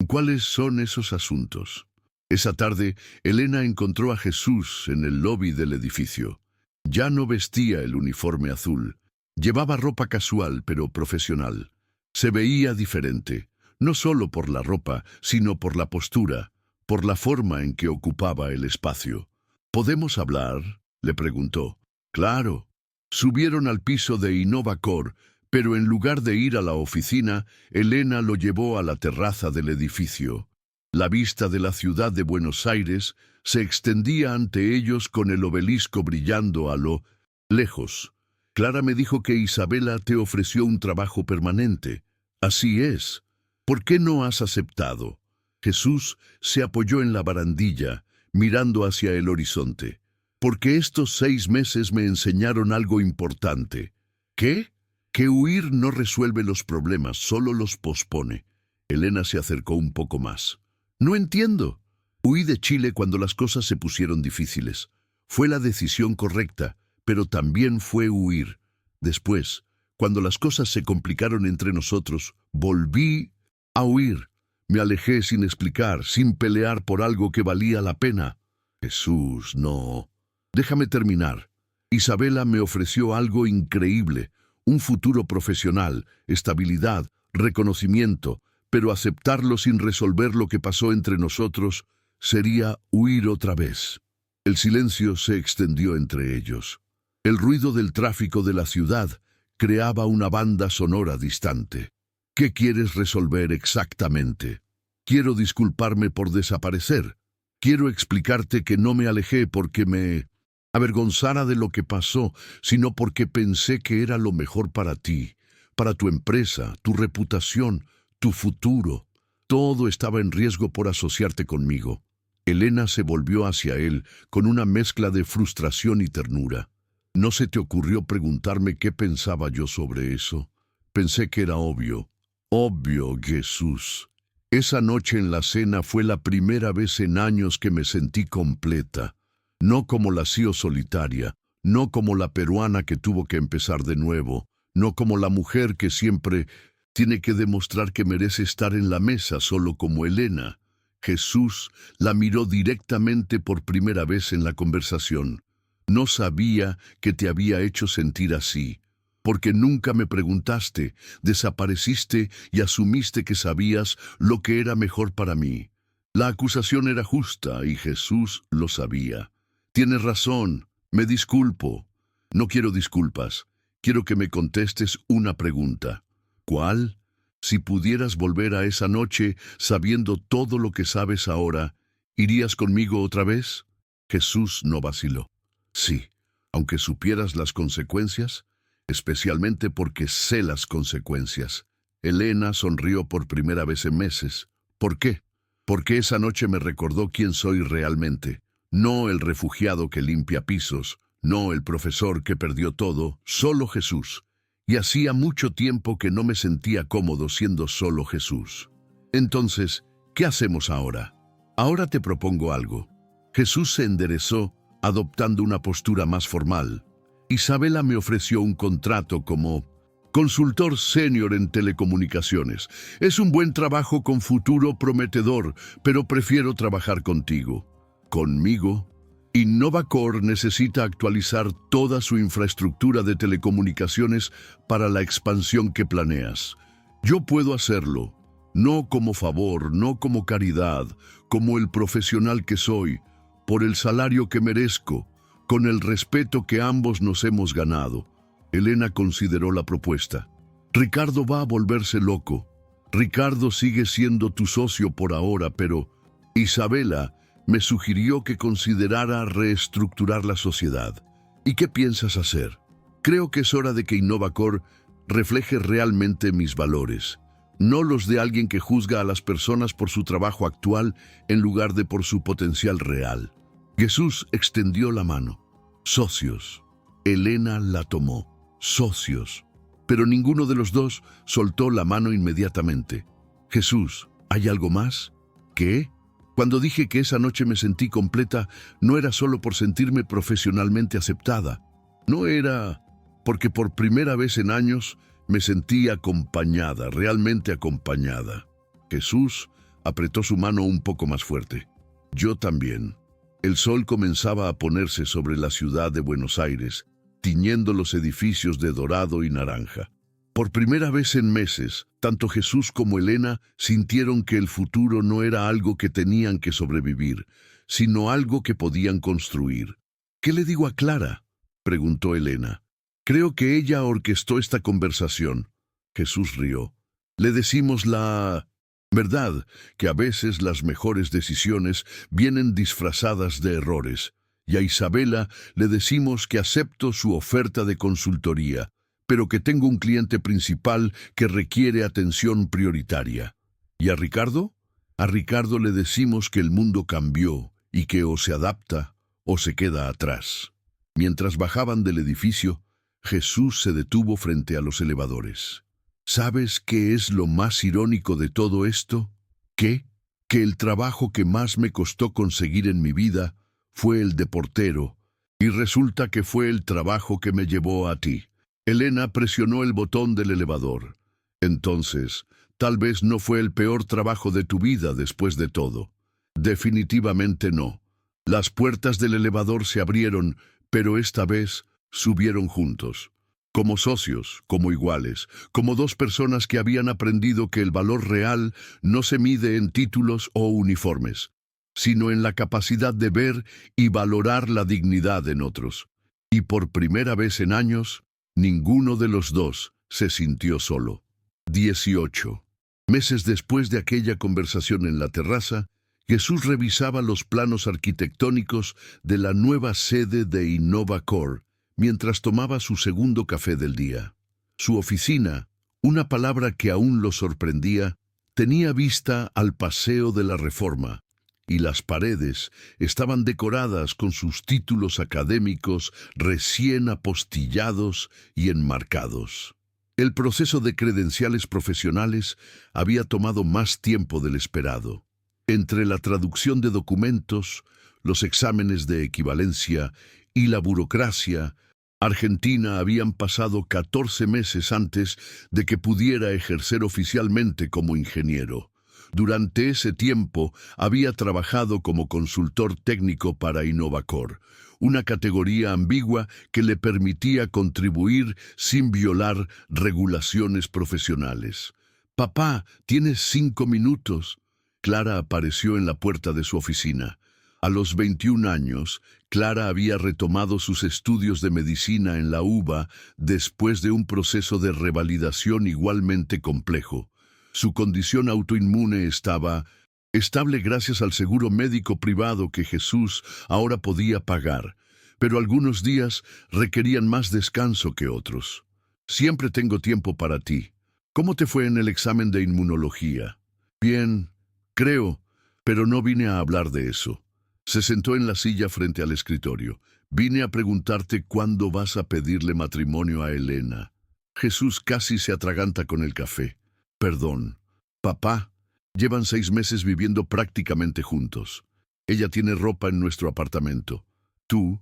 cuáles son esos asuntos. Esa tarde, Elena encontró a Jesús en el lobby del edificio. Ya no vestía el uniforme azul. Llevaba ropa casual, pero profesional. Se veía diferente, no solo por la ropa, sino por la postura, por la forma en que ocupaba el espacio. ¿Podemos hablar?, le preguntó. Claro. Subieron al piso de Innovacor, pero en lugar de ir a la oficina, Elena lo llevó a la terraza del edificio. La vista de la ciudad de Buenos Aires se extendía ante ellos con el obelisco brillando a lo lejos. Clara me dijo que Isabela te ofreció un trabajo permanente. Así es. ¿Por qué no has aceptado? Jesús se apoyó en la barandilla, mirando hacia el horizonte. Porque estos 6 meses me enseñaron algo importante. ¿Qué? Que huir no resuelve los problemas, solo los pospone. Elena se acercó un poco más. No entiendo. Huí de Chile cuando las cosas se pusieron difíciles. Fue la decisión correcta, pero también fue huir. Después, cuando las cosas se complicaron entre nosotros, volví a huir. Me alejé sin explicar, sin pelear por algo que valía la pena. Jesús, no. Déjame terminar. Isabela me ofreció algo increíble, un futuro profesional, estabilidad, reconocimiento, pero aceptarlo sin resolver lo que pasó entre nosotros sería huir otra vez. El silencio se extendió entre ellos. El ruido del tráfico de la ciudad creaba una banda sonora distante. ¿Qué quieres resolver exactamente? Quiero disculparme por desaparecer. Quiero explicarte que no me alejé porque me avergonzara de lo que pasó, sino porque pensé que era lo mejor para ti, para tu empresa, tu reputación, tu futuro. Todo estaba en riesgo por asociarte conmigo. Elena se volvió hacia él con una mezcla de frustración y ternura. ¿No se te ocurrió preguntarme qué pensaba yo sobre eso? Pensé que era obvio. Obvio, Jesús. Esa noche en la cena fue la primera vez en años que me sentí completa. No como la CEO solitaria, no como la peruana que tuvo que empezar de nuevo, no como la mujer que siempre tiene que demostrar que merece estar en la mesa solo como Elena. Jesús la miró directamente por primera vez en la conversación. No sabía que te había hecho sentir así, porque nunca me preguntaste, desapareciste y asumiste que sabías lo que era mejor para mí. La acusación era justa y Jesús lo sabía. Tienes razón, me disculpo. No quiero disculpas, quiero que me contestes una pregunta. ¿Cuál? Si pudieras volver a esa noche sabiendo todo lo que sabes ahora, ¿irías conmigo otra vez? Jesús no vaciló. Sí, aunque supieras las consecuencias, especialmente porque sé las consecuencias. Elena sonrió por primera vez en meses. ¿Por qué? Porque esa noche me recordó quién soy realmente. No el refugiado que limpia pisos, no el profesor que perdió todo, solo Jesús. Y hacía mucho tiempo que no me sentía cómodo siendo solo Jesús. Entonces, ¿qué hacemos ahora? Ahora te propongo algo. Jesús se enderezó, adoptando una postura más formal. Isabela me ofreció un contrato como consultor senior en telecomunicaciones. Es un buen trabajo con futuro prometedor, pero prefiero trabajar contigo. ¿Conmigo? Innovacor necesita actualizar toda su infraestructura de telecomunicaciones para la expansión que planeas. Yo puedo hacerlo, no como favor, no como caridad, como el profesional que soy, por el salario que merezco, con el respeto que ambos nos hemos ganado. Elena consideró la propuesta. Ricardo va a volverse loco. Ricardo sigue siendo tu socio por ahora, pero Isabela me sugirió que considerara reestructurar la sociedad. ¿Y qué piensas hacer? Creo que es hora de que Innovacor refleje realmente mis valores. no los de alguien que juzga a las personas por su trabajo actual en lugar de por su potencial real. Jesús extendió la mano. Socios. Elena la tomó. Socios. Pero ninguno de los dos soltó la mano inmediatamente. Jesús, ¿hay algo más? ¿Qué? Cuando dije que esa noche me sentí completa, no era solo por sentirme profesionalmente aceptada. No era porque por primera vez en años me sentí acompañada, realmente acompañada. Jesús apretó su mano un poco más fuerte. Yo también. El sol comenzaba a ponerse sobre la ciudad de Buenos Aires, tiñendo los edificios de dorado y naranja. Por primera vez en meses, tanto Jesús como Elena sintieron que el futuro no era algo que tenían que sobrevivir, sino algo que podían construir. ¿Qué le digo a Clara?, preguntó Elena. Creo que ella orquestó esta conversación. Jesús rió. Le decimos la verdad, que a veces las mejores decisiones vienen disfrazadas de errores. Y a Isabela le decimos que acepto su oferta de consultoría, pero que tengo un cliente principal que requiere atención prioritaria. ¿Y a Ricardo? A Ricardo le decimos que el mundo cambió y que o se adapta o se queda atrás. Mientras bajaban del edificio, Jesús se detuvo frente a los elevadores. ¿Sabes qué es lo más irónico de todo esto? ¿Qué? Que el trabajo que más me costó conseguir en mi vida fue el de portero, y resulta que fue el trabajo que me llevó a ti. Elena presionó el botón del elevador. Entonces, tal vez no fue el peor trabajo de tu vida después de todo. Definitivamente no. Las puertas del elevador se abrieron, pero esta vez subieron juntos. Como socios, como iguales, como dos personas que habían aprendido que el valor real no se mide en títulos o uniformes, sino en la capacidad de ver y valorar la dignidad en otros. Y por primera vez en años, ninguno de los dos se sintió solo. 18 meses después de aquella conversación en la terraza, Jesús revisaba los planos arquitectónicos de la nueva sede de InnovaCore mientras tomaba su segundo café del día. Su oficina, una palabra que aún lo sorprendía, tenía vista al Paseo de la Reforma, y las paredes estaban decoradas con sus títulos académicos recién apostillados y enmarcados. El proceso de credenciales profesionales había tomado más tiempo del esperado. Entre la traducción de documentos, los exámenes de equivalencia y la burocracia, Argentina habían pasado 14 meses antes de que pudiera ejercer oficialmente como ingeniero. Durante ese tiempo había trabajado como consultor técnico para InnovaCore, una categoría ambigua que le permitía contribuir sin violar regulaciones profesionales. «Papá, ¿tienes 5 minutos?» Clara apareció en la puerta de su oficina. A los 21 años, Clara había retomado sus estudios de medicina en la UBA después de un proceso de revalidación igualmente complejo. Su condición autoinmune estaba estable gracias al seguro médico privado que Jesús ahora podía pagar, pero algunos días requerían más descanso que otros. «Siempre tengo tiempo para ti. ¿Cómo te fue en el examen de inmunología?» «Bien, creo, pero no vine a hablar de eso». Se sentó en la silla frente al escritorio. «Vine a preguntarte cuándo vas a pedirle matrimonio a Elena». Jesús casi se atraganta con el café. «Perdón. Papá, llevan 6 meses viviendo prácticamente juntos. Ella tiene ropa en nuestro apartamento. Tú,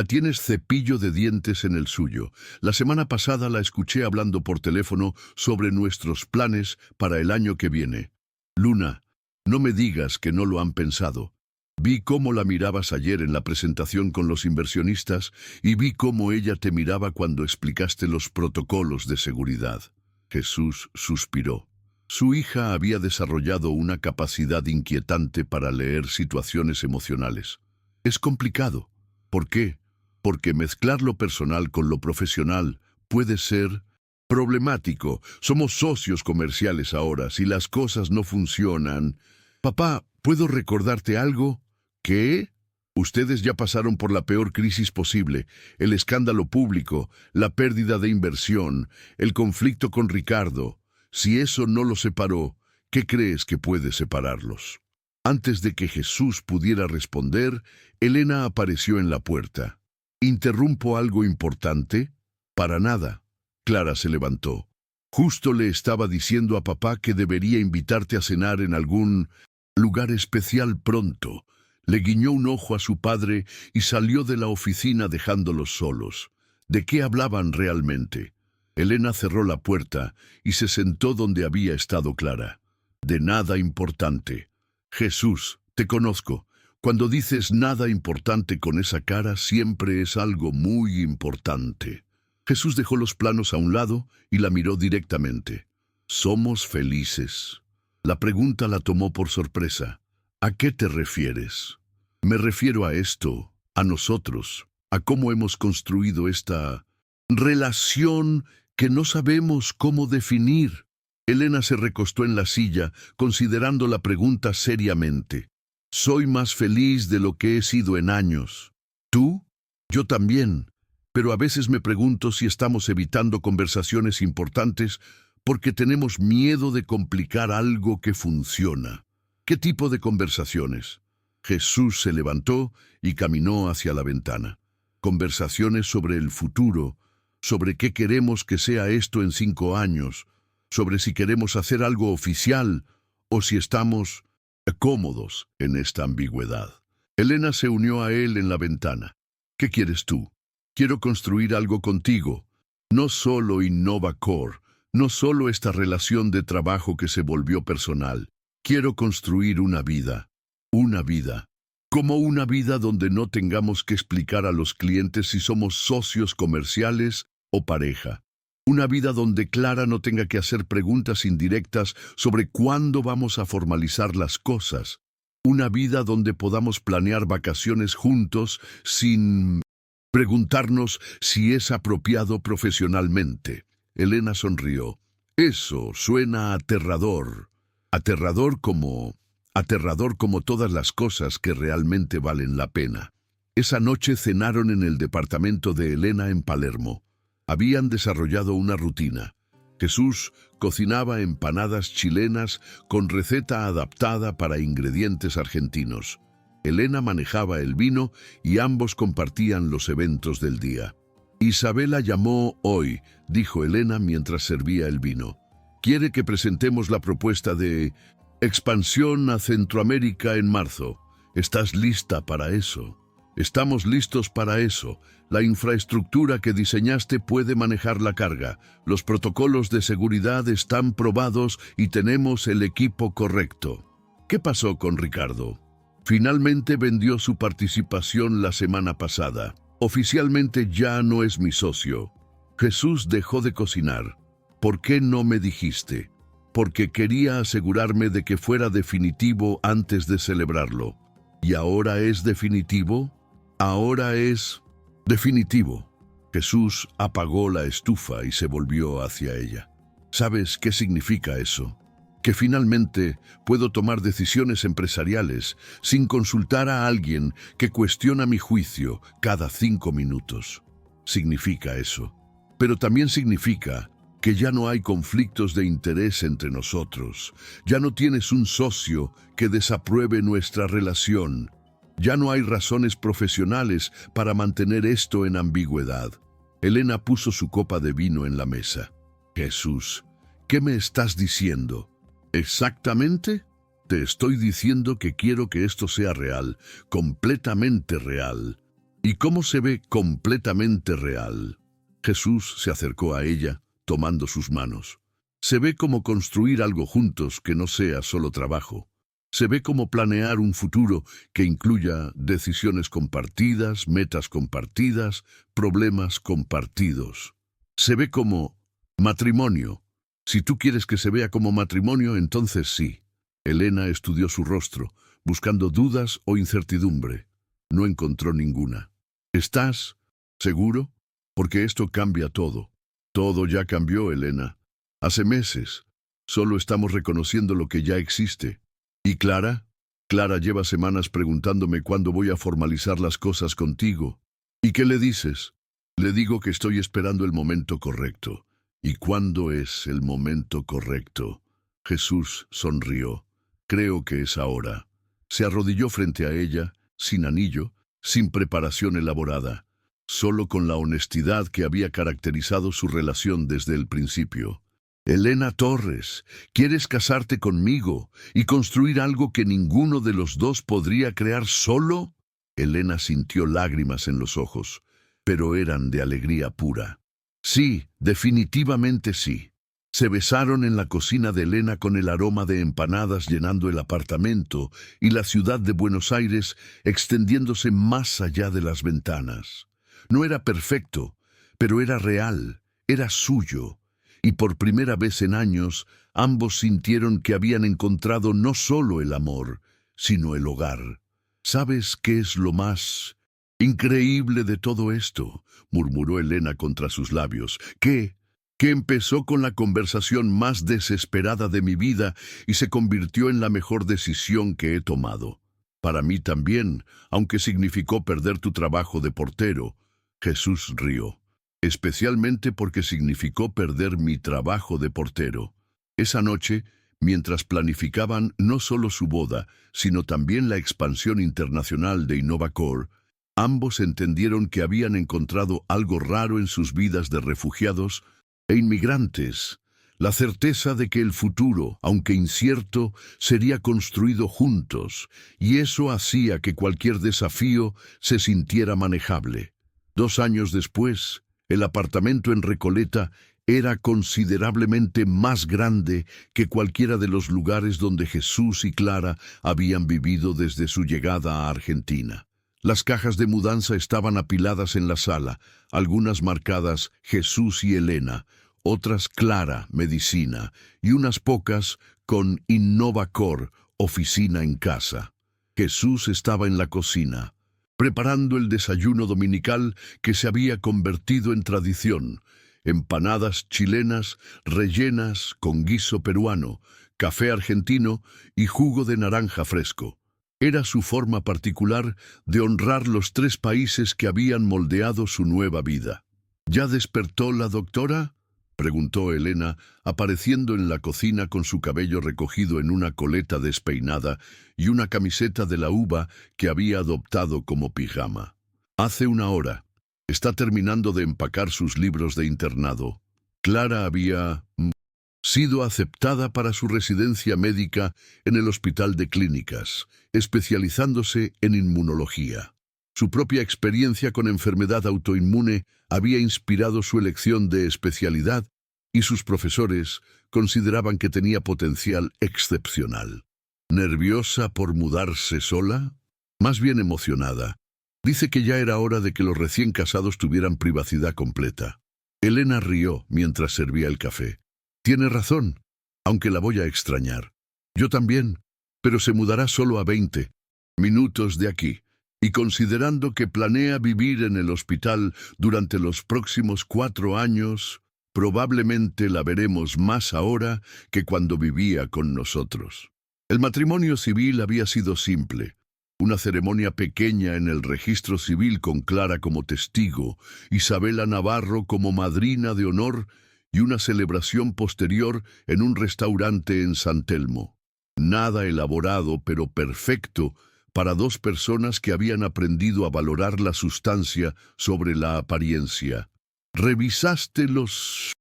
tienes cepillo de dientes en el suyo. La semana pasada la escuché hablando por teléfono sobre nuestros planes para el año que viene. Luna, no me digas que no lo han pensado. Vi cómo la mirabas ayer en la presentación con los inversionistas y vi cómo ella te miraba cuando explicaste los protocolos de seguridad». Jesús suspiró. Su hija había desarrollado una capacidad inquietante para leer situaciones emocionales. Es complicado. ¿Por qué? Porque mezclar lo personal con lo profesional puede ser problemático. Somos socios comerciales ahora. Si las cosas no funcionan... Papá, ¿puedo recordarte algo? ¿Qué? Ustedes ya pasaron por la peor crisis posible, el escándalo público, la pérdida de inversión, el conflicto con Ricardo. Si eso no los separó, ¿qué crees que puede separarlos? Antes de que Jesús pudiera responder, Elena apareció en la puerta. ¿Interrumpo algo importante? Para nada. Clara se levantó. Justo le estaba diciendo a papá que debería invitarte a cenar en algún lugar especial pronto. Le guiñó un ojo a su padre y salió de la oficina dejándolos solos. ¿De qué hablaban realmente? Elena cerró la puerta y se sentó donde había estado Clara. De nada importante. Jesús, te conozco. Cuando dices nada importante con esa cara, siempre es algo muy importante. Jesús dejó los planos a un lado y la miró directamente. ¿Somos felices? La pregunta la tomó por sorpresa. ¿A qué te refieres? Me refiero a esto, a nosotros, a cómo hemos construido esta relación que no sabemos cómo definir. Elena se recostó en la silla, considerando la pregunta seriamente. Soy más feliz de lo que he sido en años. ¿Tú? Yo también. Pero a veces me pregunto si estamos evitando conversaciones importantes porque tenemos miedo de complicar algo que funciona. ¿Qué tipo de conversaciones? Jesús se levantó y caminó hacia la ventana. Conversaciones sobre el futuro, sobre qué queremos que sea esto en 5 años, sobre si queremos hacer algo oficial o si estamos cómodos en esta ambigüedad. Elena se unió a él en la ventana. ¿Qué quieres tú? Quiero construir algo contigo. No solo InnovaCore, no solo esta relación de trabajo que se volvió personal. Quiero construir una vida. Una vida. Como una vida donde no tengamos que explicar a los clientes si somos socios comerciales o pareja. Una vida donde Clara no tenga que hacer preguntas indirectas sobre cuándo vamos a formalizar las cosas. Una vida donde podamos planear vacaciones juntos sin preguntarnos si es apropiado profesionalmente. Elena sonrió. Eso suena aterrador. Aterrador como todas las cosas que realmente valen la pena. Esa noche cenaron en el departamento de Elena en Palermo. Habían desarrollado una rutina. Jesús cocinaba empanadas chilenas con receta adaptada para ingredientes argentinos. Elena manejaba el vino y ambos compartían los eventos del día. Isabela llamó hoy, dijo Elena mientras servía el vino. Quiere que presentemos la propuesta de expansión a Centroamérica en marzo. ¿Estás lista para eso? Estamos listos para eso. La infraestructura que diseñaste puede manejar la carga. Los protocolos de seguridad están probados y tenemos el equipo correcto. ¿Qué pasó con Ricardo? Finalmente vendió su participación la semana pasada. Oficialmente ya no es mi socio. Jesús dejó de cocinar. ¿Por qué no me dijiste? Porque quería asegurarme de que fuera definitivo antes de celebrarlo. ¿Y ahora es definitivo? Ahora es definitivo. Jesús apagó la estufa y se volvió hacia ella. ¿Sabes qué significa eso? Que finalmente puedo tomar decisiones empresariales sin consultar a alguien que cuestiona mi juicio cada 5 minutos. Significa eso. Pero también significa que ya no hay conflictos de interés entre nosotros. Ya no tienes un socio que desapruebe nuestra relación. Ya no hay razones profesionales para mantener esto en ambigüedad. Elena puso su copa de vino en la mesa. Jesús, ¿qué me estás diciendo? ¿Exactamente? Te estoy diciendo que quiero que esto sea real, completamente real. ¿Y cómo se ve completamente real? Jesús se acercó a ella, tomando sus manos. Se ve como construir algo juntos que no sea solo trabajo. Se ve como planear un futuro que incluya decisiones compartidas, metas compartidas, problemas compartidos. Se ve como matrimonio. Si tú quieres que se vea como matrimonio, entonces sí. Elena estudió su rostro, buscando dudas o incertidumbre. No encontró ninguna. ¿Estás seguro? Porque esto cambia todo. Todo ya cambió, Elena. Hace meses. Solo estamos reconociendo lo que ya existe. ¿Y Clara? Clara lleva semanas preguntándome cuándo voy a formalizar las cosas contigo. ¿Y qué le dices? Le digo que estoy esperando el momento correcto. ¿Y cuándo es el momento correcto? Jesús sonrió. Creo que es ahora. Se arrodilló frente a ella, sin anillo, sin preparación elaborada, solo con la honestidad que había caracterizado su relación desde el principio. Elena Torres, ¿quieres casarte conmigo y construir algo que ninguno de los dos podría crear solo? Elena sintió lágrimas en los ojos, pero eran de alegría pura. Sí, definitivamente sí. Se besaron en la cocina de Elena con el aroma de empanadas llenando el apartamento y la ciudad de Buenos Aires extendiéndose más allá de las ventanas. No era perfecto, pero era real, era suyo. Y por primera vez en años, ambos sintieron que habían encontrado no solo el amor, sino el hogar. ¿Sabes qué es lo más increíble de todo esto?, murmuró Elena contra sus labios. ¿Qué? Que empezó con la conversación más desesperada de mi vida y se convirtió en la mejor decisión que he tomado. Para mí también, aunque significó perder tu trabajo de portero. Jesús rió. Especialmente porque significó perder mi trabajo de portero. Esa noche, mientras planificaban no solo su boda, sino también la expansión internacional de Innovacor, ambos entendieron que habían encontrado algo raro en sus vidas de refugiados e inmigrantes, la certeza de que el futuro, aunque incierto, sería construido juntos, y eso hacía que cualquier desafío se sintiera manejable. 2 años después, el apartamento en Recoleta era considerablemente más grande que cualquiera de los lugares donde Jesús y Clara habían vivido desde su llegada a Argentina. Las cajas de mudanza estaban apiladas en la sala, algunas marcadas Jesús y Elena, otras Clara, medicina, y unas pocas con Innovacor, oficina en casa. Jesús estaba en la cocina, preparando el desayuno dominical que se había convertido en tradición: empanadas chilenas rellenas con guiso peruano, café argentino y jugo de naranja fresco. Era su forma particular de honrar los 3 países que habían moldeado su nueva vida. ¿Ya despertó la doctora?, preguntó Elena, apareciendo en la cocina con su cabello recogido en una coleta despeinada y una camiseta de la uva que había adoptado como pijama. Hace 1 hora. Está terminando de empacar sus libros de internado. Clara había sido aceptada para su residencia médica en el Hospital de Clínicas, especializándose en inmunología. Su propia experiencia con enfermedad autoinmune había inspirado su elección de especialidad y sus profesores consideraban que tenía potencial excepcional. ¿Nerviosa por mudarse sola? Más bien emocionada. Dice que ya era hora de que los recién casados tuvieran privacidad completa. Elena rió mientras servía el café. Tiene razón, aunque la voy a extrañar. Yo también, pero se mudará solo a 20 minutos de aquí, y considerando que planea vivir en el hospital durante los próximos 4 años, probablemente la veremos más ahora que cuando vivía con nosotros. El matrimonio civil había sido simple. Una ceremonia pequeña en el registro civil con Clara como testigo, Isabela Navarro como madrina de honor y una celebración posterior en un restaurante en San Telmo. Nada elaborado, pero perfecto para 2 personas que habían aprendido a valorar la sustancia sobre la apariencia. ¿Revisaste los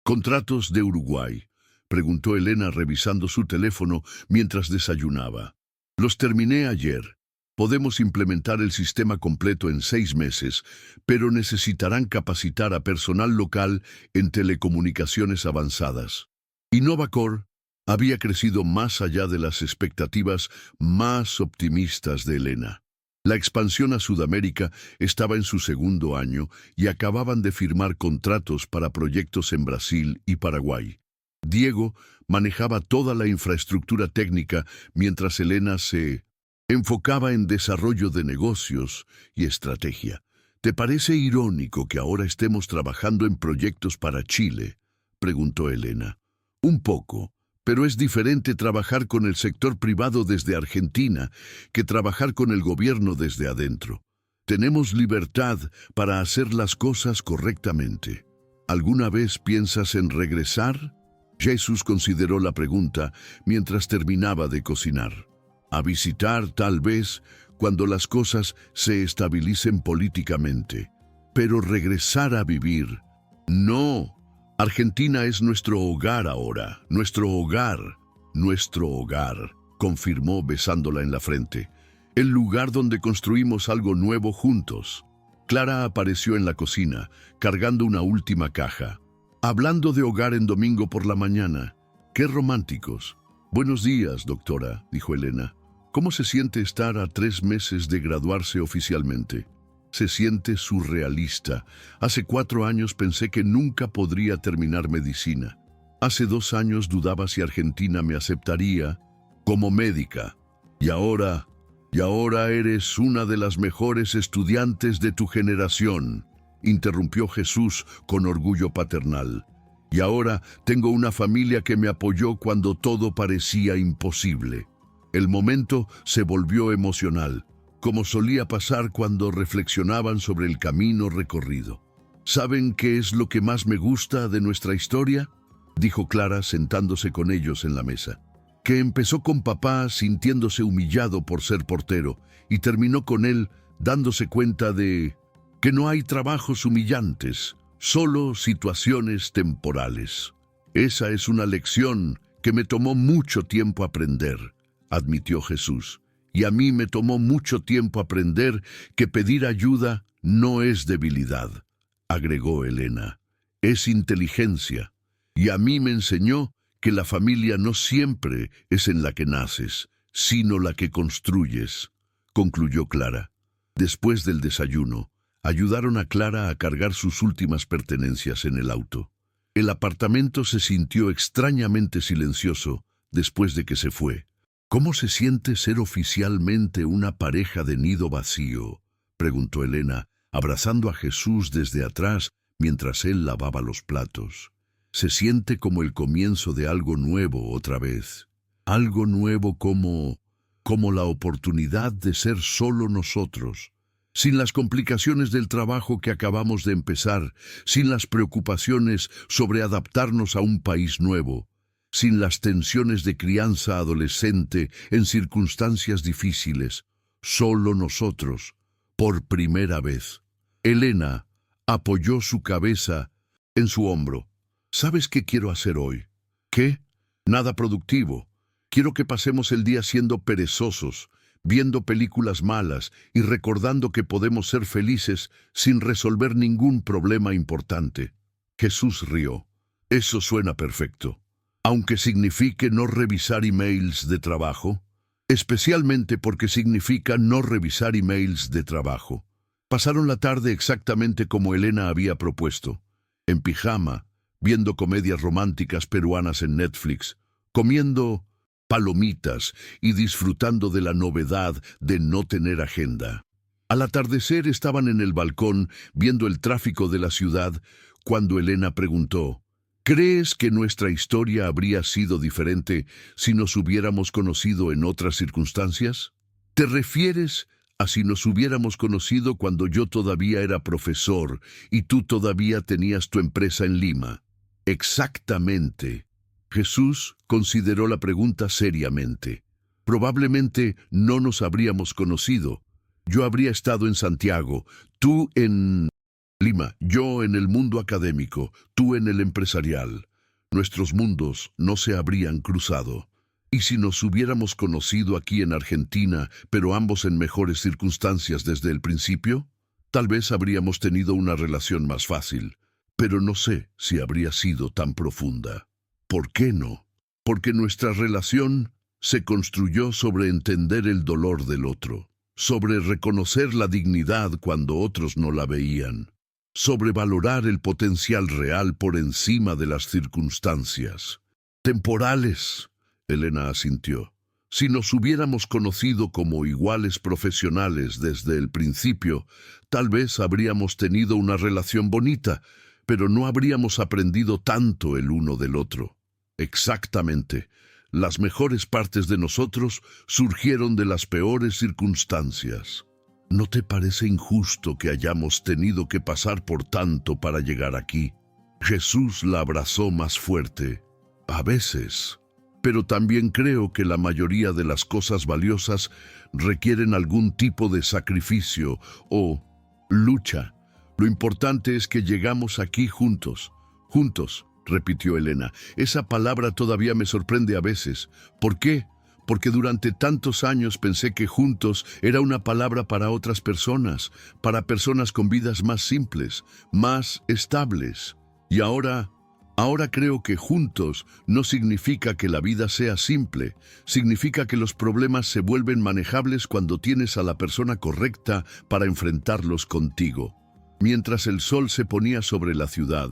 contratos de Uruguay?, preguntó Elena revisando su teléfono mientras desayunaba. Los terminé ayer. Podemos implementar el sistema completo en 6 meses, pero necesitarán capacitar a personal local en telecomunicaciones avanzadas. Innovacor había crecido más allá de las expectativas más optimistas de Elena. La expansión a Sudamérica estaba en su 2.º año y acababan de firmar contratos para proyectos en Brasil y Paraguay. Diego manejaba toda la infraestructura técnica mientras Elena se enfocaba en desarrollo de negocios y estrategia. ¿Te parece irónico que ahora estemos trabajando en proyectos para Chile?, preguntó Elena. Un poco, pero es diferente trabajar con el sector privado desde Argentina que trabajar con el gobierno desde adentro. Tenemos libertad para hacer las cosas correctamente. ¿Alguna vez piensas en regresar? Jesús consideró la pregunta mientras terminaba de cocinar. A visitar, tal vez, cuando las cosas se estabilicen políticamente. Pero regresar a vivir, no. Argentina es nuestro hogar ahora, nuestro hogar, confirmó besándola en la frente. El lugar donde construimos algo nuevo juntos. Clara apareció en la cocina, cargando una última caja. Hablando de hogar en domingo por la mañana. ¡Qué románticos! Buenos días, doctora, dijo Elena. ¿Cómo se siente estar a 3 meses de graduarse oficialmente? Se siente surrealista. Hace 4 años pensé que nunca podría terminar medicina. Hace 2 años dudaba si Argentina me aceptaría como médica. Y ahora eres una de las mejores estudiantes de tu generación, interrumpió Jesús con orgullo paternal. Y ahora tengo una familia que me apoyó cuando todo parecía imposible. El momento se volvió emocional, como solía pasar cuando reflexionaban sobre el camino recorrido. ¿Saben qué es lo que más me gusta de nuestra historia?, dijo Clara sentándose con ellos en la mesa. Que empezó con papá sintiéndose humillado por ser portero y terminó con él dándose cuenta de que no hay trabajos humillantes, solo situaciones temporales. Esa es una lección que me tomó mucho tiempo aprender, admitió Jesús. Y a mí me tomó mucho tiempo aprender que pedir ayuda no es debilidad, agregó Elena. Es inteligencia. Y a mí me enseñó que la familia no siempre es en la que naces, sino la que construyes, concluyó Clara. Después del desayuno, ayudaron a Clara a cargar sus últimas pertenencias en el auto. El apartamento se sintió extrañamente silencioso después de que se fue. ¿Cómo se siente ser oficialmente una pareja de nido vacío?, preguntó Elena, abrazando a Jesús desde atrás mientras él lavaba los platos. Se siente como el comienzo de algo nuevo otra vez. Algo nuevo como la oportunidad de ser solo nosotros, sin las complicaciones del trabajo que acabamos de empezar, sin las preocupaciones sobre adaptarnos a un país nuevo, sin las tensiones de crianza adolescente en circunstancias difíciles, solo nosotros, por primera vez. Elena apoyó su cabeza en su hombro. ¿Sabes qué quiero hacer hoy? ¿Qué? Nada productivo. Quiero que pasemos el día siendo perezosos, viendo películas malas y recordando que podemos ser felices sin resolver ningún problema importante. Jesús rió. Eso suena perfecto. Aunque signifique no revisar emails de trabajo, especialmente porque significa no revisar emails de trabajo. Pasaron la tarde exactamente como Elena había propuesto, en pijama, viendo comedias románticas peruanas en Netflix, comiendo palomitas y disfrutando de la novedad de no tener agenda. Al atardecer estaban en el balcón viendo el tráfico de la ciudad cuando Elena preguntó: ¿Crees que nuestra historia habría sido diferente si nos hubiéramos conocido en otras circunstancias? ¿Te refieres a si nos hubiéramos conocido cuando yo todavía era profesor y tú todavía tenías tu empresa en Lima? Exactamente. Jesús consideró la pregunta seriamente. Probablemente no nos habríamos conocido. Yo habría estado en Santiago, tú en Lima, yo en el mundo académico, tú en el empresarial. Nuestros mundos no se habrían cruzado. ¿Y si nos hubiéramos conocido aquí en Argentina, pero ambos en mejores circunstancias desde el principio? Tal vez habríamos tenido una relación más fácil, pero no sé si habría sido tan profunda. ¿Por qué no? Porque nuestra relación se construyó sobre entender el dolor del otro, sobre reconocer la dignidad cuando otros no la veían, sobre valorar el potencial real por encima de las circunstancias. Temporales, Elena asintió. Si nos hubiéramos conocido como iguales profesionales desde el principio, tal vez habríamos tenido una relación bonita, pero no habríamos aprendido tanto el uno del otro. Exactamente. Las mejores partes de nosotros surgieron de las peores circunstancias. ¿No te parece injusto que hayamos tenido que pasar por tanto para llegar aquí? Jesús la abrazó más fuerte. A veces. Pero también creo que la mayoría de las cosas valiosas requieren algún tipo de sacrificio o lucha. Lo importante es que llegamos aquí juntos. Juntos, repitió Elena. Esa palabra todavía me sorprende a veces. ¿Por qué? Porque durante tantos años pensé que juntos era una palabra para otras personas, para personas con vidas más simples, más estables. Y ahora creo que juntos no significa que la vida sea simple, significa que los problemas se vuelven manejables cuando tienes a la persona correcta para enfrentarlos contigo. Mientras el sol se ponía sobre la ciudad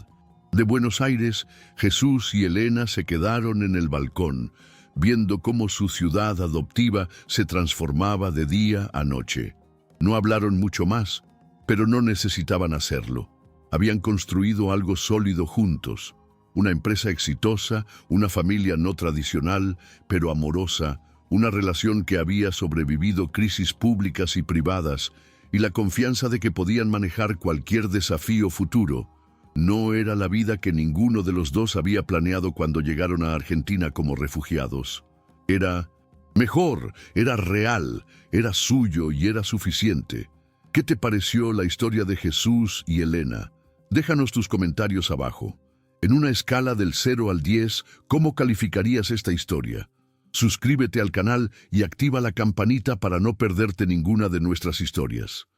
de Buenos Aires, Jesús y Elena se quedaron en el balcón, viendo cómo su ciudad adoptiva se transformaba de día a noche. No hablaron mucho más, pero no necesitaban hacerlo. Habían construido algo sólido juntos. Una empresa exitosa, una familia no tradicional, pero amorosa, una relación que había sobrevivido crisis públicas y privadas, y la confianza de que podían manejar cualquier desafío futuro. No era la vida que ninguno de los dos había planeado cuando llegaron a Argentina como refugiados. Era mejor, era real, era suyo y era suficiente. ¿Qué te pareció la historia de Jesús y Elena? Déjanos tus comentarios abajo. En una escala del 0 al 10, ¿cómo calificarías esta historia? Suscríbete al canal y activa la campanita para no perderte ninguna de nuestras historias.